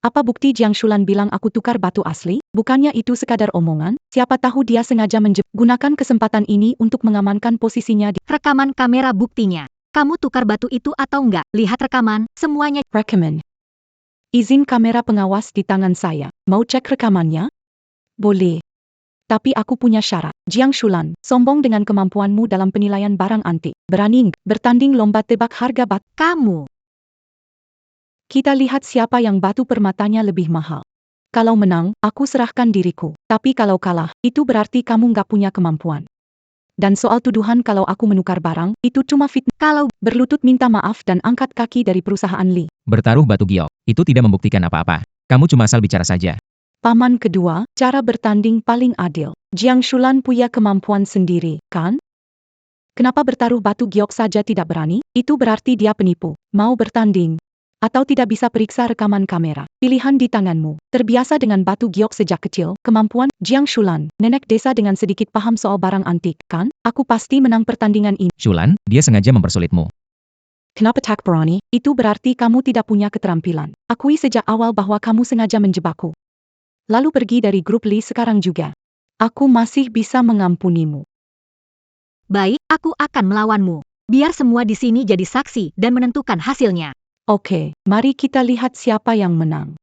Apa bukti Jiang Shulan bilang aku tukar batu asli? Bukannya itu sekadar omongan? Siapa tahu dia sengaja gunakan kesempatan ini untuk mengamankan posisinya di Rekaman kamera buktinya. Kamu tukar batu itu atau enggak? Lihat rekaman, semuanya. Recommend. Izin kamera pengawas di tangan saya. Mau cek rekamannya? Boleh. Tapi aku punya syarat. Jiang Shulan, sombong dengan kemampuanmu dalam penilaian barang antik. Berani bertanding lomba tebak harga batu. Kamu. Kita lihat siapa yang batu permatanya lebih mahal. Kalau menang, aku serahkan diriku. Tapi kalau kalah, itu berarti kamu nggak punya kemampuan. Dan soal tuduhan kalau aku menukar barang, itu cuma fitnah. Kalau berlutut minta maaf dan angkat kaki dari perusahaan Li. Bertaruh batu giok, itu tidak membuktikan apa-apa. Kamu cuma asal bicara saja. Paman kedua, cara bertanding paling adil. Jiang Shulan punya kemampuan sendiri, kan? Kenapa bertaruh batu giok saja tidak berani? Itu berarti dia penipu. Mau bertanding? Atau tidak bisa periksa rekaman kamera. Pilihan di tanganmu. Terbiasa dengan batu giok sejak kecil, kemampuan Jiang Shulan, nenek desa dengan sedikit paham soal barang antik, kan? Aku pasti menang pertandingan ini. Shulan, dia sengaja mempersulitmu. Kenapa tak berani? Itu berarti kamu tidak punya keterampilan. Akui sejak awal bahwa kamu sengaja menjebakku. Lalu pergi dari grup Li sekarang juga. Aku masih bisa mengampunimu. Baik, aku akan melawanmu. Biar semua di sini jadi saksi dan menentukan hasilnya. Oke, mari kita lihat siapa yang menang.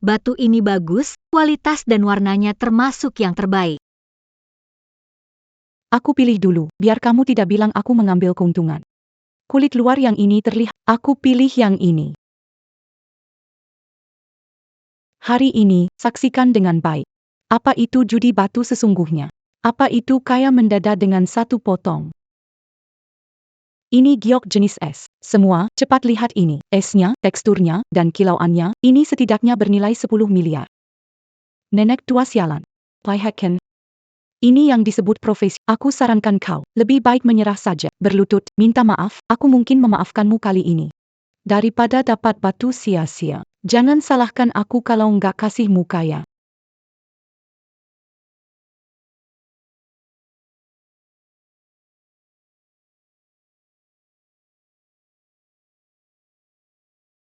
Batu ini bagus, kualitas dan warnanya termasuk yang terbaik. Aku pilih dulu, biar kamu tidak bilang aku mengambil keuntungan. Kulit luar yang ini terlihat, aku pilih yang ini. Hari ini, saksikan dengan baik. Apa itu judi batu sesungguhnya? Apa itu kaya mendadak dengan satu potong? Ini giok jenis es. Semua, cepat lihat ini. Esnya, teksturnya, dan kilauannya, ini setidaknya bernilai 10 miliar. Nenek tua sialan. Lihatkan. Ini yang disebut profesi. Aku sarankan kau, lebih baik menyerah saja. Berlutut, minta maaf, aku mungkin memaafkanmu kali ini. Daripada dapat batu sia-sia. Jangan salahkan aku kalau nggak kasihmu kaya.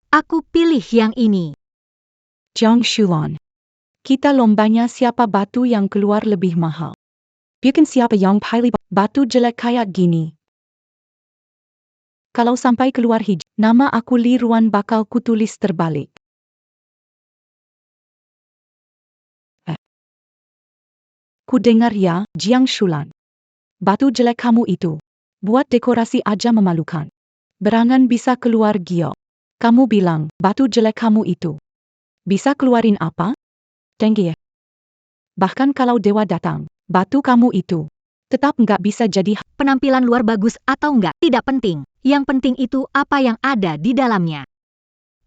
Aku pilih yang ini. Jiang Shulan. Kita lombanya siapa batu yang keluar lebih mahal. Bikin siapa yang pilih batu jelek kayak gini. Kalau sampai keluar hijau, nama aku Li Ruan bakal kutulis terbalik. Ku dengar ya, Jiang Shulan. Batu jelek kamu itu. Buat dekorasi aja memalukan. Berangan bisa keluar giok. Kamu bilang, batu jelek kamu itu. Bisa keluarin apa? Tenggi ya. Bahkan kalau dewa datang, batu kamu itu. Tetap nggak bisa jadi. Penampilan luar bagus atau enggak, tidak penting. Yang penting itu apa yang ada di dalamnya.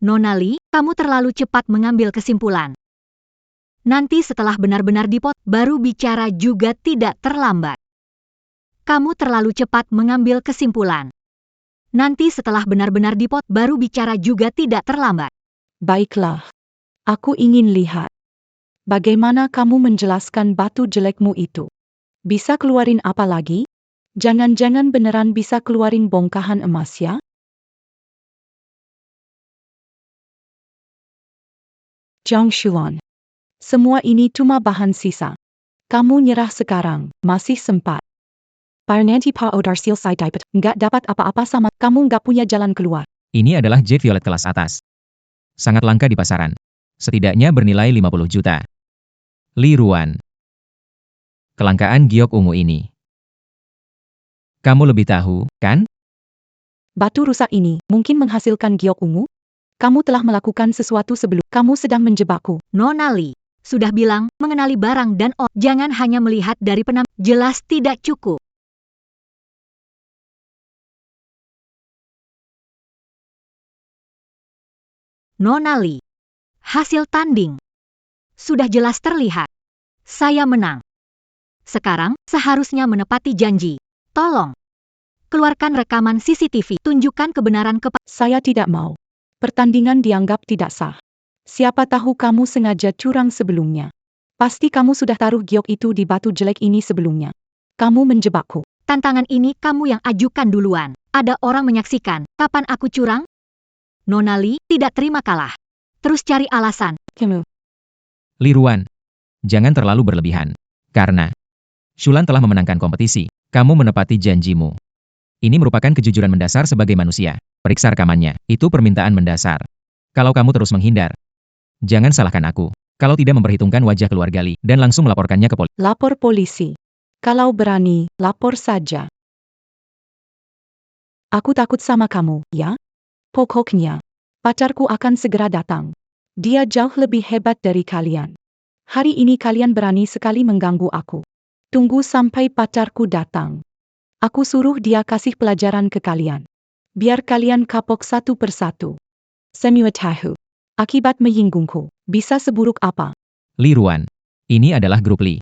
Nona Li, kamu terlalu cepat mengambil kesimpulan. Nanti setelah benar-benar dipot, baru bicara juga tidak terlambat. Kamu terlalu cepat mengambil kesimpulan. Nanti setelah benar-benar dipot, baru bicara juga tidak terlambat. Baiklah. Aku ingin lihat. Bagaimana kamu menjelaskan batu jelekmu itu? Bisa keluarin apa lagi? Jangan-jangan beneran bisa keluarin bongkahan emas ya? Jiang Shulan. Semua ini cuma bahan sisa. Kamu nyerah sekarang, masih sempat. Nanti Pak Odar selesai nggak dapat apa-apa sama kamu nggak punya jalan keluar. Ini adalah Jade Violet kelas atas. Sangat langka di pasaran. Setidaknya bernilai 50 juta. Li Ruan. Kelangkaan giok ungu ini. Kamu lebih tahu, kan? Batu rusak ini mungkin menghasilkan giok ungu? Kamu telah melakukan sesuatu sebelum kamu sedang menjebakku. Nona Li, sudah bilang mengenali barang dan jangan hanya melihat dari jelas tidak cukup. Nona Li, hasil tanding sudah jelas terlihat. Saya menang. Sekarang seharusnya menepati janji. Tolong keluarkan rekaman CCTV, tunjukkan kebenaran Saya tidak mau. Pertandingan dianggap tidak sah. Siapa tahu kamu sengaja curang sebelumnya. Pasti kamu sudah taruh giok itu di batu jelek ini sebelumnya. Kamu menjebakku. Tantangan ini kamu yang ajukan duluan. Ada orang menyaksikan. Kapan aku curang? Nona Li tidak terima kalah. Terus cari alasan. Kamu. Li Ruan. Jangan terlalu berlebihan. Karena Shulan telah memenangkan kompetisi. Kamu menepati janjimu. Ini merupakan kejujuran mendasar sebagai manusia. Periksa rekamannya. Itu permintaan mendasar. Kalau kamu terus menghindar, jangan salahkan aku. Kalau tidak memperhitungkan wajah keluarga Li dan langsung melaporkannya ke polisi. Lapor polisi. Kalau berani, lapor saja. Aku takut sama kamu, ya? Pokoknya, pacarku akan segera datang. Dia jauh lebih hebat dari kalian. Hari ini kalian berani sekali mengganggu aku. Tunggu sampai pacarku datang. Aku suruh dia kasih pelajaran ke kalian. Biar kalian kapok satu persatu. Semua tahu. Akibat menyinggungku, bisa seburuk apa? Li Ruan. Ini adalah grup Li.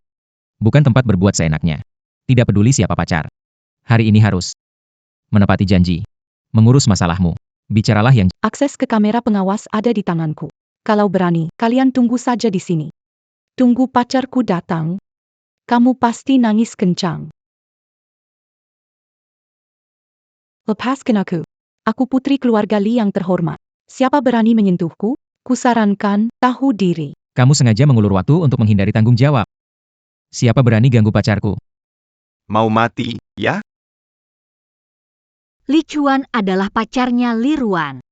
Bukan tempat berbuat seenaknya. Tidak peduli siapa pacar. Hari ini harus menepati janji. Mengurus masalahmu. Bicaralah yang Akses ke kamera pengawas ada di tanganku. Kalau berani, kalian tunggu saja di sini. Tunggu pacarku datang. Kamu pasti nangis kencang. Lepaskan aku. Aku putri keluarga Li yang terhormat. Siapa berani menyentuhku? Kusarankan, tahu diri. kamu sengaja mengulur waktu untuk menghindari tanggung jawab. Siapa berani ganggu pacarku? Mau mati, ya? Li Chuan adalah pacarnya Li Ruan.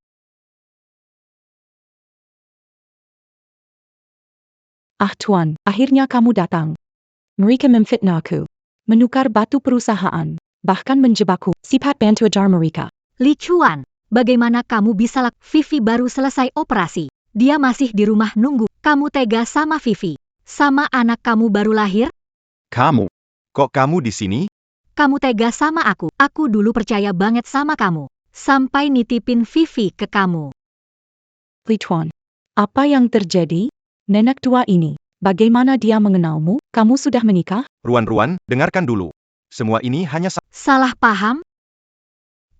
Ah Tuan, akhirnya kamu datang. Mereka memfitnahku. Menukar batu perusahaan. Bahkan menjebakku. Sifat bantu ajar mereka. Li Chuan, bagaimana kamu bisa Vivi baru selesai operasi. Dia masih di rumah nunggu. Kamu tega sama Vivi. Sama anak kamu baru lahir? Kamu. Kok kamu di sini? Kamu tega sama aku. Aku dulu percaya banget sama kamu. Sampai nitipin Vivi ke kamu. Li Tuan, apa yang terjadi? Nenek tua ini, bagaimana dia mengenalmu? Kamu sudah menikah? Ruan-Ruan, dengarkan dulu. Semua ini hanya Salah paham?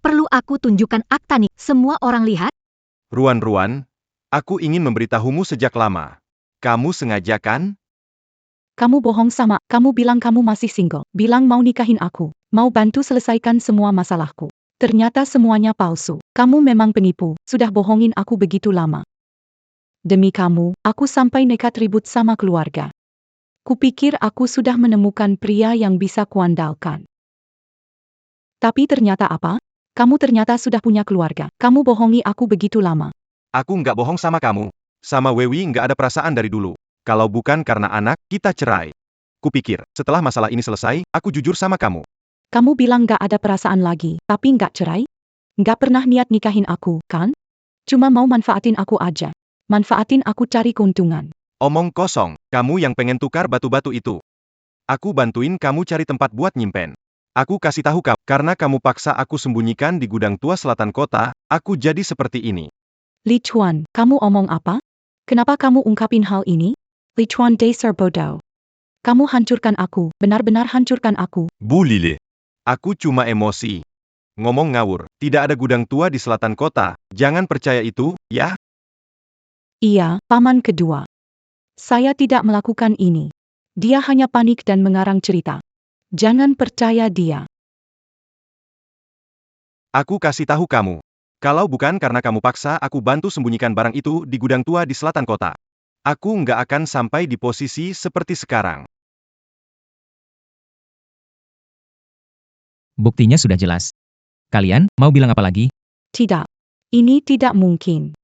Perlu aku tunjukkan akta nih, semua orang lihat? Ruan-Ruan, aku ingin memberitahumu sejak lama. Kamu sengaja kan? Kamu bohong sama, kamu bilang kamu masih single. Bilang mau nikahin aku. Mau bantu selesaikan semua masalahku. Ternyata semuanya palsu. Kamu memang penipu, sudah bohongin aku begitu lama. Demi kamu, aku sampai nekat ribut sama keluarga. Kupikir aku sudah menemukan pria yang bisa kuandalkan. Tapi ternyata apa? Kamu ternyata sudah punya keluarga. Kamu bohongi aku begitu lama. Aku nggak bohong sama kamu. Sama Wewi nggak ada perasaan dari dulu. Kalau bukan karena anak, kita cerai. Kupikir, setelah masalah ini selesai, aku jujur sama kamu. Kamu bilang gak ada perasaan lagi, tapi gak cerai? Gak pernah niat nikahin aku, kan? Cuma mau manfaatin aku aja. Manfaatin aku cari keuntungan. Omong kosong, kamu yang pengen tukar batu-batu itu. Aku bantuin kamu cari tempat buat nyimpen. Aku kasih tahu kamu, karena kamu paksa aku sembunyikan di gudang tua selatan kota, aku jadi seperti ini. Li Chuan, kamu omong apa? Kenapa kamu ungkapin hal ini? Li Chuan dasar bodoh. Kamu hancurkan aku, benar-benar hancurkan aku. Bu Lile. Aku cuma emosi. Ngomong ngawur, tidak ada gudang tua di selatan kota, jangan percaya itu, ya? Iya, paman kedua. Saya tidak melakukan ini. Dia hanya panik dan mengarang cerita. Jangan percaya dia. Aku kasih tahu kamu. Kalau bukan karena kamu paksa aku bantu sembunyikan barang itu di gudang tua di selatan kota. Aku nggak akan sampai di posisi seperti sekarang. Buktinya sudah jelas. Kalian mau bilang apa lagi? Tidak. Ini tidak mungkin.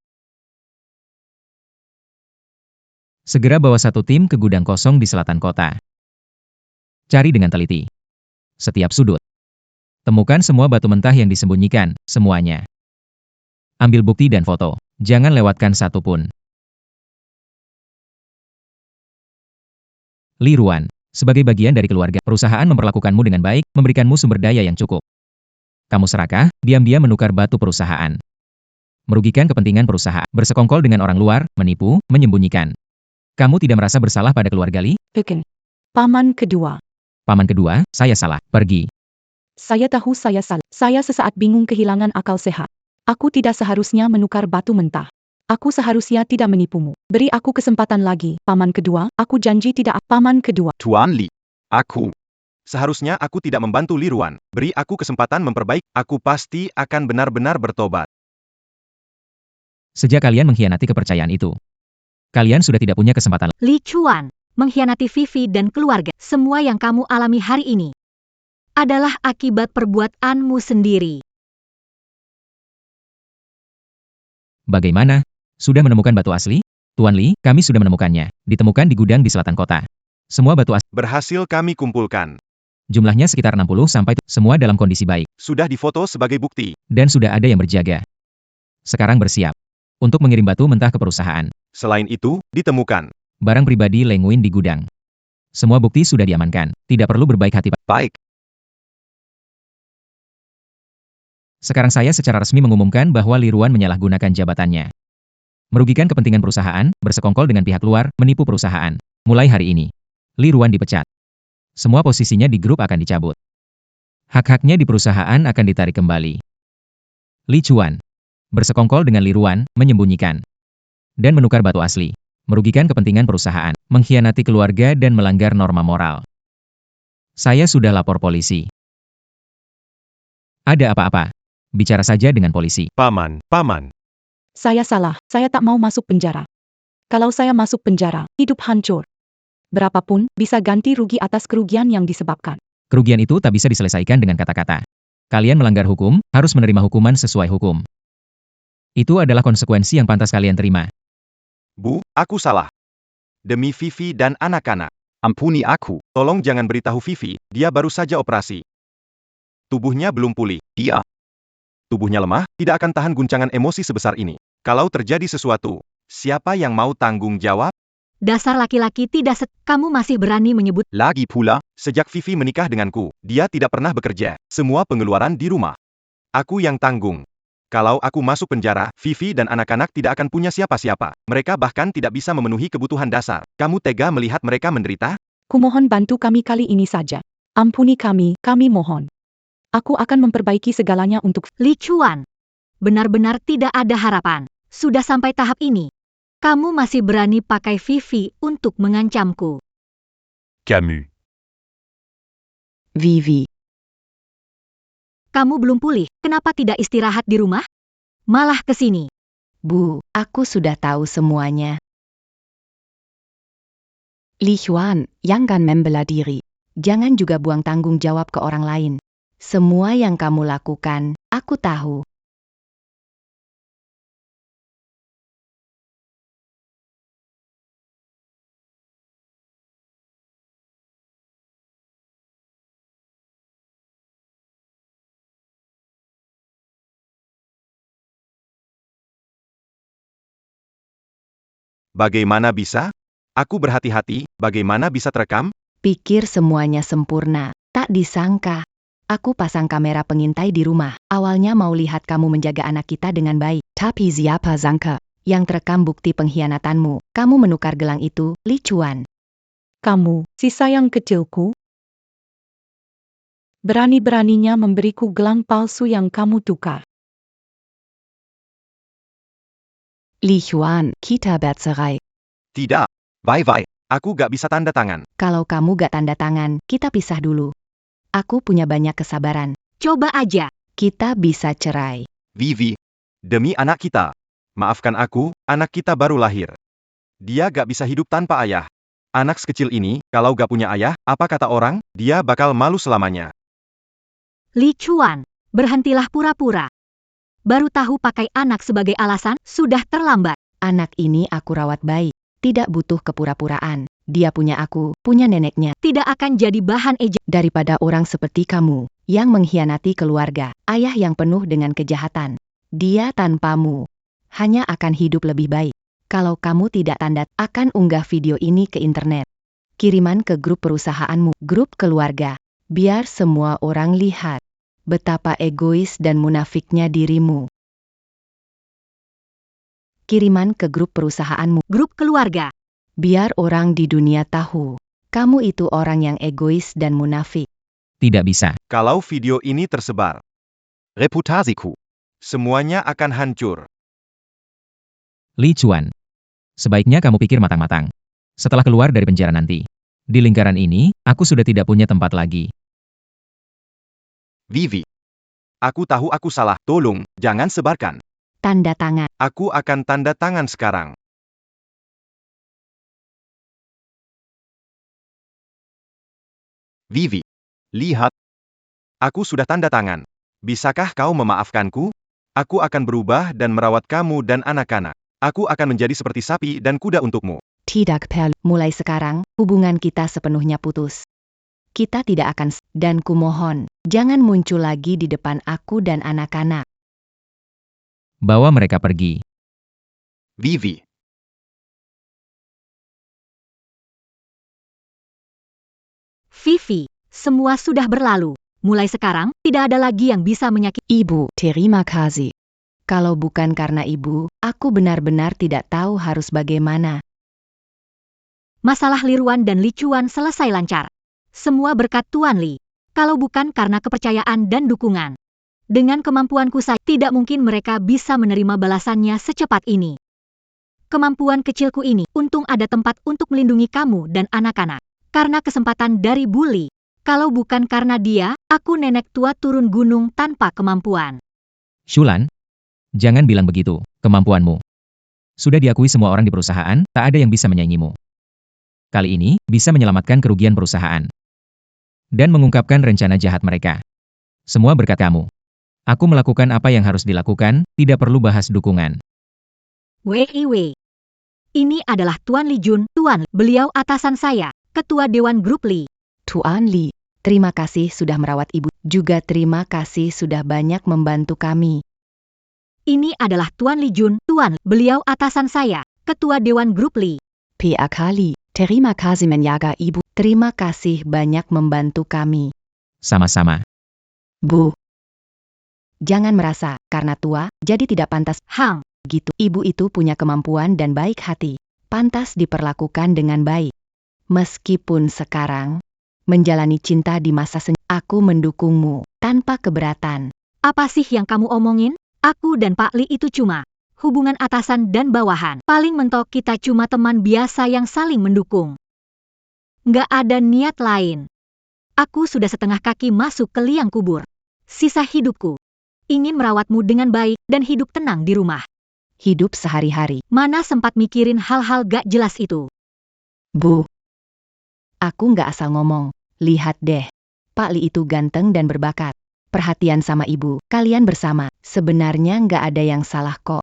Segera bawa satu tim ke gudang kosong di selatan kota. Cari dengan teliti setiap sudut. Temukan semua batu mentah yang disembunyikan, semuanya. Ambil bukti dan foto. Jangan lewatkan satu pun. Li Ruan, sebagai bagian dari keluarga, perusahaan memperlakukanmu dengan baik, memberikanmu sumber daya yang cukup. Kamu serakah, diam-diam menukar batu perusahaan. Merugikan kepentingan perusahaan, bersekongkol dengan orang luar, menipu, menyembunyikan. Kamu tidak merasa bersalah pada keluarga Li? Bukan. Paman kedua. Paman kedua, saya salah, pergi. Saya tahu saya salah. Saya sesaat bingung kehilangan akal sehat. Aku tidak seharusnya menukar batu mentah. Aku seharusnya tidak menipumu. Beri aku kesempatan lagi, Paman kedua. Aku janji tidak. Paman kedua. Tuan Li. Aku. Seharusnya aku tidak membantu Li Ruan. Beri aku kesempatan memperbaiki. Aku pasti akan benar-benar bertobat. Sejak kalian mengkhianati kepercayaan itu, kalian sudah tidak punya kesempatan. Li Chuan, mengkhianati Vivi dan keluarga. Semua yang kamu alami hari ini adalah akibat perbuatanmu sendiri. Bagaimana? Sudah menemukan batu asli? Tuan Li, kami sudah menemukannya. Ditemukan di gudang di selatan kota. Semua batu asli, Berhasil kami kumpulkan. jumlahnya sekitar 60 sampai semua dalam kondisi baik. Sudah difoto sebagai bukti. Dan sudah ada yang berjaga. Sekarang bersiap untuk mengirim batu mentah ke perusahaan. Selain itu, ditemukan. Barang pribadi Leng Win di gudang. Semua bukti sudah diamankan. Tidak perlu berbaik hati. Baik. Sekarang saya secara resmi mengumumkan bahwa Li Ruan menyalahgunakan jabatannya. Merugikan kepentingan perusahaan, bersekongkol dengan pihak luar, menipu perusahaan. Mulai hari ini, Li Ruan dipecat. Semua posisinya di grup akan dicabut. Hak-haknya di perusahaan akan ditarik kembali. Li Chuan bersekongkol dengan Li Ruan, menyembunyikan dan menukar batu asli. Merugikan kepentingan perusahaan, mengkhianati keluarga dan melanggar norma moral. Saya sudah lapor polisi. Ada apa-apa? Bicara saja dengan polisi. Paman. Saya salah. Saya tak mau masuk penjara. Kalau saya masuk penjara, hidup hancur. Berapapun, bisa ganti rugi atas kerugian yang disebabkan. Kerugian itu tak bisa diselesaikan dengan kata-kata. Kalian melanggar hukum, harus menerima hukuman sesuai hukum. Itu adalah konsekuensi yang pantas kalian terima. Bu, aku salah. Demi Vivi dan anak-anak. Ampuni aku. Tolong jangan beritahu Vivi, dia baru saja operasi. Tubuhnya belum pulih. Dia. Tubuhnya lemah, tidak akan tahan guncangan emosi sebesar ini. Kalau terjadi sesuatu, siapa yang mau tanggung jawab? Dasar laki-laki tidak kamu masih berani menyebut. Lagi pula, Sejak Vivi menikah denganku, dia tidak pernah bekerja. Semua pengeluaran di rumah. Aku yang tanggung. Kalau aku masuk penjara, Vivi dan anak-anak tidak akan punya siapa-siapa. Mereka bahkan tidak bisa memenuhi kebutuhan dasar. Kamu tega melihat mereka menderita? Kumohon bantu kami kali ini saja. Ampuni kami mohon. Aku akan memperbaiki segalanya untuk Li Chuan, benar-benar tidak ada harapan. Sudah sampai tahap ini. Kamu masih berani pakai Vivi untuk mengancamku. Camus. Vivi. Kamu belum pulih, kenapa tidak istirahat di rumah? Malah ke sini. Bu, aku sudah tahu semuanya. Li Xuan, jangan membela diri. Jangan juga buang tanggung jawab ke orang lain. Semua yang kamu lakukan, aku tahu. Bagaimana bisa? Aku berhati-hati, bagaimana bisa terekam? Pikir semuanya sempurna. Tak disangka. Aku pasang kamera pengintai di rumah. Awalnya mau lihat kamu menjaga anak kita dengan baik. Tapi siapa sangka? Yang terekam bukti pengkhianatanmu. Kamu menukar gelang itu, Li Chuan. kamu, si sayang kecilku. Berani-beraninya memberiku gelang palsu yang kamu tukar. Li Xuan, kita bercerai. Tidak. bye-bye. Aku gak bisa tanda tangan. Kalau kamu gak tanda tangan, kita pisah dulu. Aku punya banyak kesabaran. Coba aja. Kita bisa cerai. Vivi. Demi anak kita. Maafkan aku, anak kita baru lahir. Dia gak bisa hidup tanpa ayah. Anak sekecil ini, kalau gak punya ayah, apa kata orang? Dia bakal malu selamanya. Li Chuan, berhentilah pura-pura. Baru tahu pakai anak sebagai alasan, sudah terlambat. Anak ini aku rawat baik. tidak butuh kepura-puraan. Dia punya aku, punya neneknya. Tidak akan jadi bahan ejek. Daripada orang seperti kamu, yang mengkhianati keluarga, ayah yang penuh dengan kejahatan. Dia tanpamu hanya akan hidup lebih baik. Kalau kamu tidak tanda, akan unggah video ini ke internet. Kiriman ke grup perusahaanmu, grup keluarga. Biar semua orang lihat betapa egois dan munafiknya dirimu. Kiriman ke grup perusahaanmu, Grup keluarga. biar orang di dunia tahu. Kamu itu orang yang egois dan munafik. Tidak bisa. Kalau video ini tersebar, Reputasiku. semuanya akan hancur. Li Chuan. Sebaiknya kamu pikir matang-matang. Setelah keluar dari penjara nanti. Di lingkaran ini, aku sudah tidak punya tempat lagi. Vivi. Aku tahu aku salah. Tolong, jangan sebarkan. Tanda tangan. Aku akan tanda tangan sekarang. Vivi. Lihat. Aku sudah tanda tangan. Bisakah kau memaafkanku? Aku akan berubah dan merawat kamu dan anak-anak. Aku akan menjadi seperti sapi dan kuda untukmu. Tidak perlu. Mulai sekarang, hubungan kita sepenuhnya putus. Kita tidak akan dan kumohon, jangan muncul lagi di depan aku dan anak-anak. Bawa mereka pergi. Vivi. Vivi, semua sudah berlalu. Mulai sekarang, tidak ada lagi yang bisa menyakiti. Ibu, terima kasih. Kalau bukan karena ibu, aku benar-benar tidak tahu harus bagaimana. Masalah Liruan dan Li Chuan selesai lancar. Semua berkat Tuan Li. Kalau bukan karena kepercayaan dan dukungan. Dengan kemampuanku saja, tidak mungkin mereka bisa menerima balasannya secepat ini. Kemampuan kecilku ini, untung ada tempat untuk melindungi kamu dan anak-anak. Karena kesempatan dari Bully. Kalau bukan karena dia, aku nenek tua turun gunung tanpa kemampuan. Shulan, jangan bilang begitu, kemampuanmu. Sudah diakui semua orang di perusahaan, tak ada yang bisa menyaingimu. Kali ini, bisa menyelamatkan kerugian perusahaan. Dan mengungkapkan rencana jahat mereka. Semua berkat kamu. Aku melakukan apa yang harus dilakukan, tidak perlu bahas dukungan. Wei. Ini adalah Tuan Li Jun, Tuan. Beliau atasan saya, Ketua Dewan Grup Li. Tuan Li, terima kasih sudah merawat ibu. Juga terima kasih sudah banyak membantu kami. Ini adalah Tuan Li Jun, Tuan. Beliau atasan saya, Ketua Dewan Grup Li. Pia kali, terima kasih menjaga ibu. Terima kasih banyak membantu kami. Sama-sama. Bu. Jangan merasa, karena tua, jadi tidak pantas. Hang, Gitu, ibu itu punya kemampuan dan baik hati. Pantas diperlakukan dengan baik. Meskipun sekarang, menjalani cinta di masa aku mendukungmu, tanpa keberatan. apa sih yang kamu omongin? Aku dan Pak Li itu cuma hubungan atasan dan bawahan. Paling mentok kita cuma teman biasa yang saling mendukung. Nggak ada niat lain. Aku sudah setengah kaki masuk ke liang kubur. Sisa hidupku ingin merawatmu dengan baik dan hidup tenang di rumah. Hidup sehari-hari. Mana sempat mikirin hal-hal gak jelas itu. Bu. Aku nggak asal ngomong. Lihat deh. Pak Li itu ganteng dan berbakat. Perhatian sama ibu, kalian bersama. Sebenarnya nggak ada yang salah kok.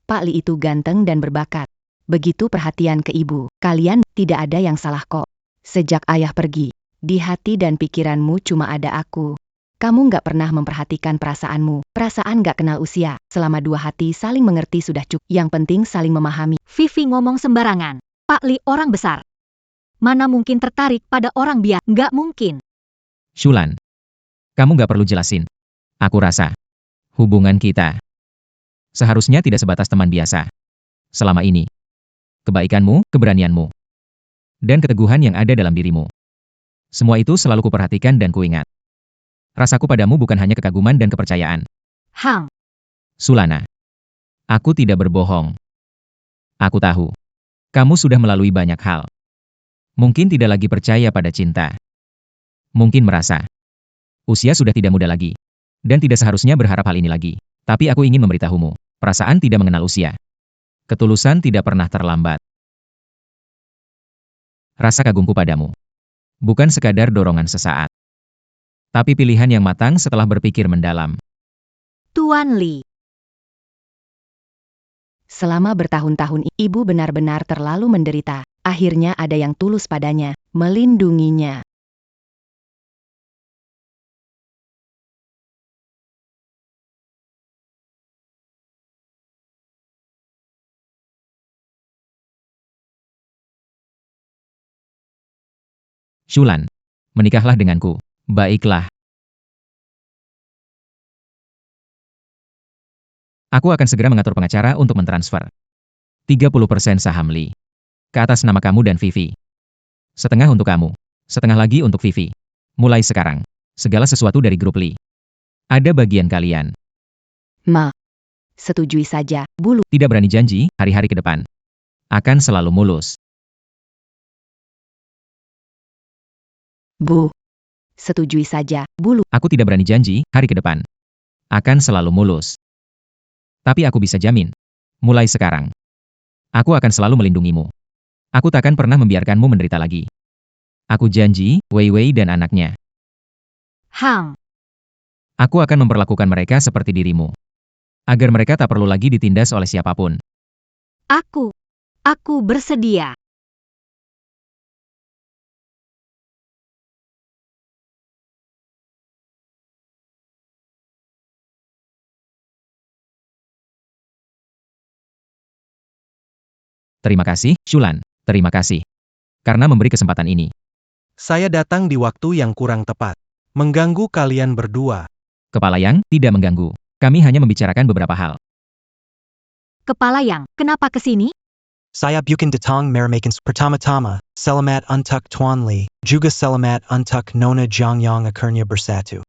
Pak Li itu ganteng dan berbakat. Begitu perhatian ke ibu, kalian tidak ada yang salah kok. Sejak ayah pergi, di hati dan pikiranmu cuma ada aku. Kamu nggak pernah memperhatikan perasaanmu. Perasaan nggak kenal usia. Selama dua hati saling mengerti sudah cukup. Yang penting saling memahami. Vivi ngomong sembarangan. Pak Li orang besar. Mana mungkin tertarik pada orang biasa? Nggak mungkin. Shulan, kamu gak perlu jelasin. Aku rasa, hubungan kita seharusnya tidak sebatas teman biasa. Selama ini, kebaikanmu, keberanianmu, dan keteguhan yang ada dalam dirimu. Semua itu selalu kuperhatikan dan kuingat. Rasaku padamu bukan hanya kekaguman dan kepercayaan. Hang, Sulana, aku tidak berbohong. Aku tahu, kamu sudah melalui banyak hal. Mungkin tidak lagi percaya pada cinta. Mungkin merasa, usia sudah tidak muda lagi. Dan tidak seharusnya berharap hal ini lagi. Tapi aku ingin memberitahumu, perasaan tidak mengenal usia. Ketulusan tidak pernah terlambat. Rasa kagumku padamu bukan sekadar dorongan sesaat, tapi pilihan yang matang setelah berpikir mendalam. Tuan Li. Selama bertahun-tahun ibu benar-benar terlalu menderita. Akhirnya ada yang tulus padanya, melindunginya. Shulan, menikahlah denganku. Baiklah. Aku akan segera mengatur pengacara untuk mentransfer 30% saham Lee ke atas nama kamu dan Vivi. Setengah untuk kamu, setengah lagi untuk Vivi. Mulai sekarang, segala sesuatu dari grup Lee ada bagian kalian. Ma, setujui saja, bulu. Tidak berani janji, hari-hari ke depan akan selalu mulus. Bu, setujui saja, bulu. Aku tidak berani janji, hari ke depan akan selalu mulus. Tapi aku bisa jamin, mulai sekarang, aku akan selalu melindungimu. Aku takkan pernah membiarkanmu menderita lagi. Aku janji, Wei Wei dan anaknya. Hang, Aku akan memperlakukan mereka seperti dirimu. Agar mereka tak perlu lagi ditindas oleh siapapun. aku bersedia. Terima kasih, Shulan. Terima kasih. Karena memberi kesempatan ini. Saya datang di waktu yang kurang tepat. Mengganggu kalian berdua. Kepala Yang tidak mengganggu. Kami hanya membicarakan beberapa hal. Kepala Yang, kenapa kesini? Saya bukan datang meramakan pertama-tama, selamat untuk Tuan Lee, juga selamat untuk Nona Zhongyang akhirnya bersatu.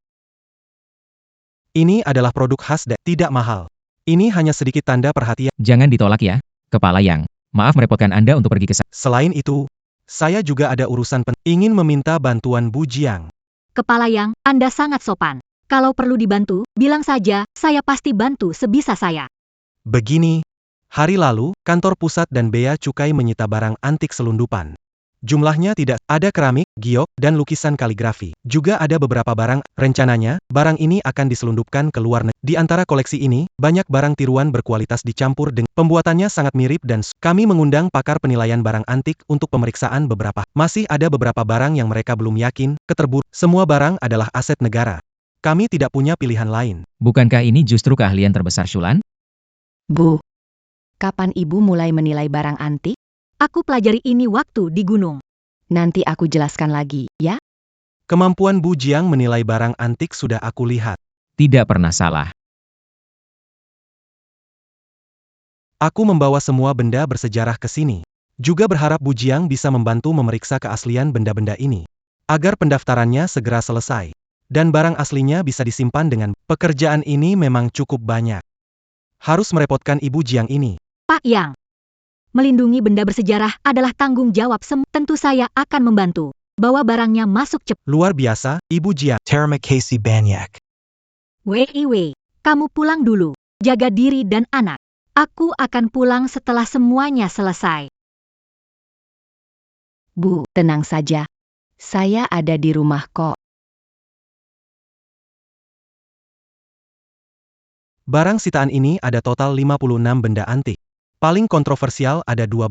Ini adalah produk khas dan tidak mahal. Ini hanya sedikit tanda perhatian. Jangan ditolak ya, Kepala Yang. Maaf merepotkan Anda untuk pergi ke sana. Selain itu, saya juga ada urusan ingin meminta bantuan Bu Jiang. Kepala Yang, Anda sangat sopan. Kalau perlu dibantu, bilang saja, saya pasti bantu sebisa saya. Begini, hari lalu, kantor pusat dan bea cukai menyita barang antik selundupan. Jumlahnya tidak ada keramik, giok, dan lukisan kaligrafi. Juga ada beberapa barang, rencananya, barang ini akan diselundupkan ke luar negeri. Di antara koleksi ini, banyak barang tiruan berkualitas dicampur dengan pembuatannya sangat mirip dan kami mengundang pakar penilaian barang antik untuk pemeriksaan beberapa. Masih ada beberapa barang yang mereka belum yakin, semua barang adalah aset negara. Kami tidak punya pilihan lain. Bukankah ini justru keahlian terbesar Shulan? Bu, kapan ibu mulai menilai barang antik? Aku pelajari ini waktu di gunung. Nanti aku jelaskan lagi, ya? Kemampuan Bu Jiang menilai barang antik sudah aku lihat. Tidak pernah salah. Aku membawa semua benda bersejarah ke sini. Juga berharap Bu Jiang bisa membantu memeriksa keaslian benda-benda ini. Agar pendaftarannya segera selesai. Dan barang aslinya bisa disimpan dengan pekerjaan ini memang cukup banyak. Harus merepotkan Ibu Jiang ini. Pak Yang, melindungi benda bersejarah adalah tanggung jawab semua. Tentu saya akan membantu. Bawa barangnya masuk cepat. Luar biasa, Ibu Jiang. Terima kasih banyak. Wei, kamu pulang dulu. Jaga diri dan anak. Aku akan pulang setelah semuanya selesai. Bu, tenang saja. Saya ada di rumah kok. Barang sitaan ini ada total 56 benda antik. Paling kontroversial ada 12.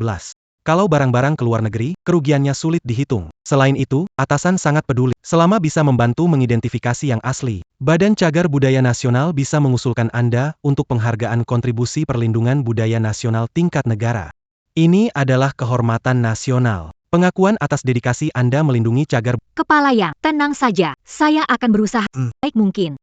Kalau barang-barang ke luar negeri, kerugiannya sulit dihitung. Selain itu, atasan sangat peduli. Selama bisa membantu mengidentifikasi yang asli, Badan Cagar Budaya Nasional bisa mengusulkan Anda untuk penghargaan kontribusi perlindungan budaya nasional tingkat negara. Ini adalah kehormatan nasional. Pengakuan atas dedikasi Anda melindungi cagar. Kepala Yang, tenang saja. Saya akan berusaha baik mungkin.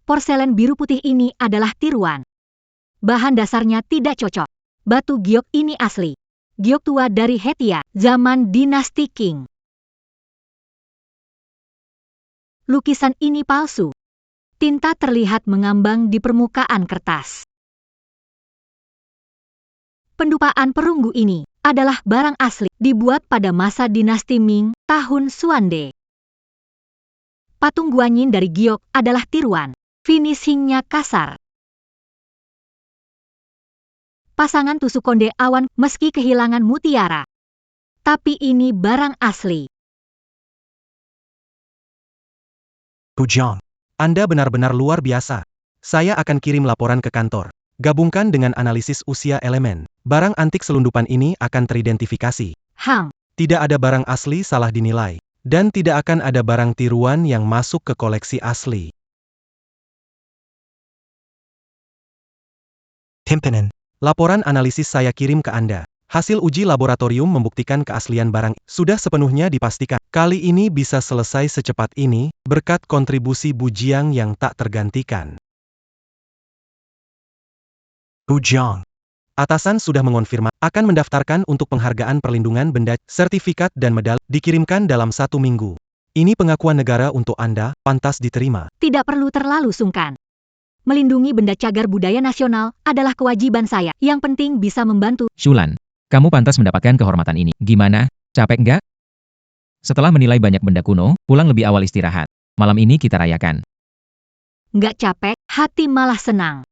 Porselen biru putih ini adalah tiruan. Bahan dasarnya tidak cocok. Batu giok ini asli. Giok tua dari Hetia, zaman dinasti Qing. Lukisan ini palsu. Tinta terlihat mengambang di permukaan kertas. Pendupaan perunggu ini adalah barang asli, dibuat pada masa dinasti Ming, tahun Xuande. Patung Guanyin dari giok adalah tiruan. Finishingnya kasar. pasangan tusuk konde awan meski kehilangan mutiara. Tapi ini barang asli. Pujang. Anda benar-benar luar biasa. Saya akan kirim laporan ke kantor. Gabungkan dengan analisis usia elemen. Barang antik selundupan ini akan teridentifikasi. Hang, Tidak ada barang asli salah dinilai. Dan tidak akan ada barang tiruan yang masuk ke koleksi asli. Pimpinen. Laporan analisis saya kirim ke Anda. Hasil uji laboratorium membuktikan keaslian barang sudah sepenuhnya dipastikan. Kali ini bisa selesai secepat ini, berkat kontribusi Bujiang yang tak tergantikan. Pujang. Atasan sudah mengonfirmasi akan mendaftarkan untuk penghargaan perlindungan benda, sertifikat dan medali dikirimkan dalam 1 minggu. Ini pengakuan negara untuk Anda, pantas diterima. tidak perlu terlalu sungkan. Melindungi benda cagar budaya nasional adalah kewajiban saya. Yang penting bisa membantu. Shulan, kamu pantas mendapatkan kehormatan ini. Gimana? Capek nggak? Setelah menilai banyak benda kuno, pulang lebih awal istirahat. Malam ini kita rayakan. Nggak capek, hati malah senang.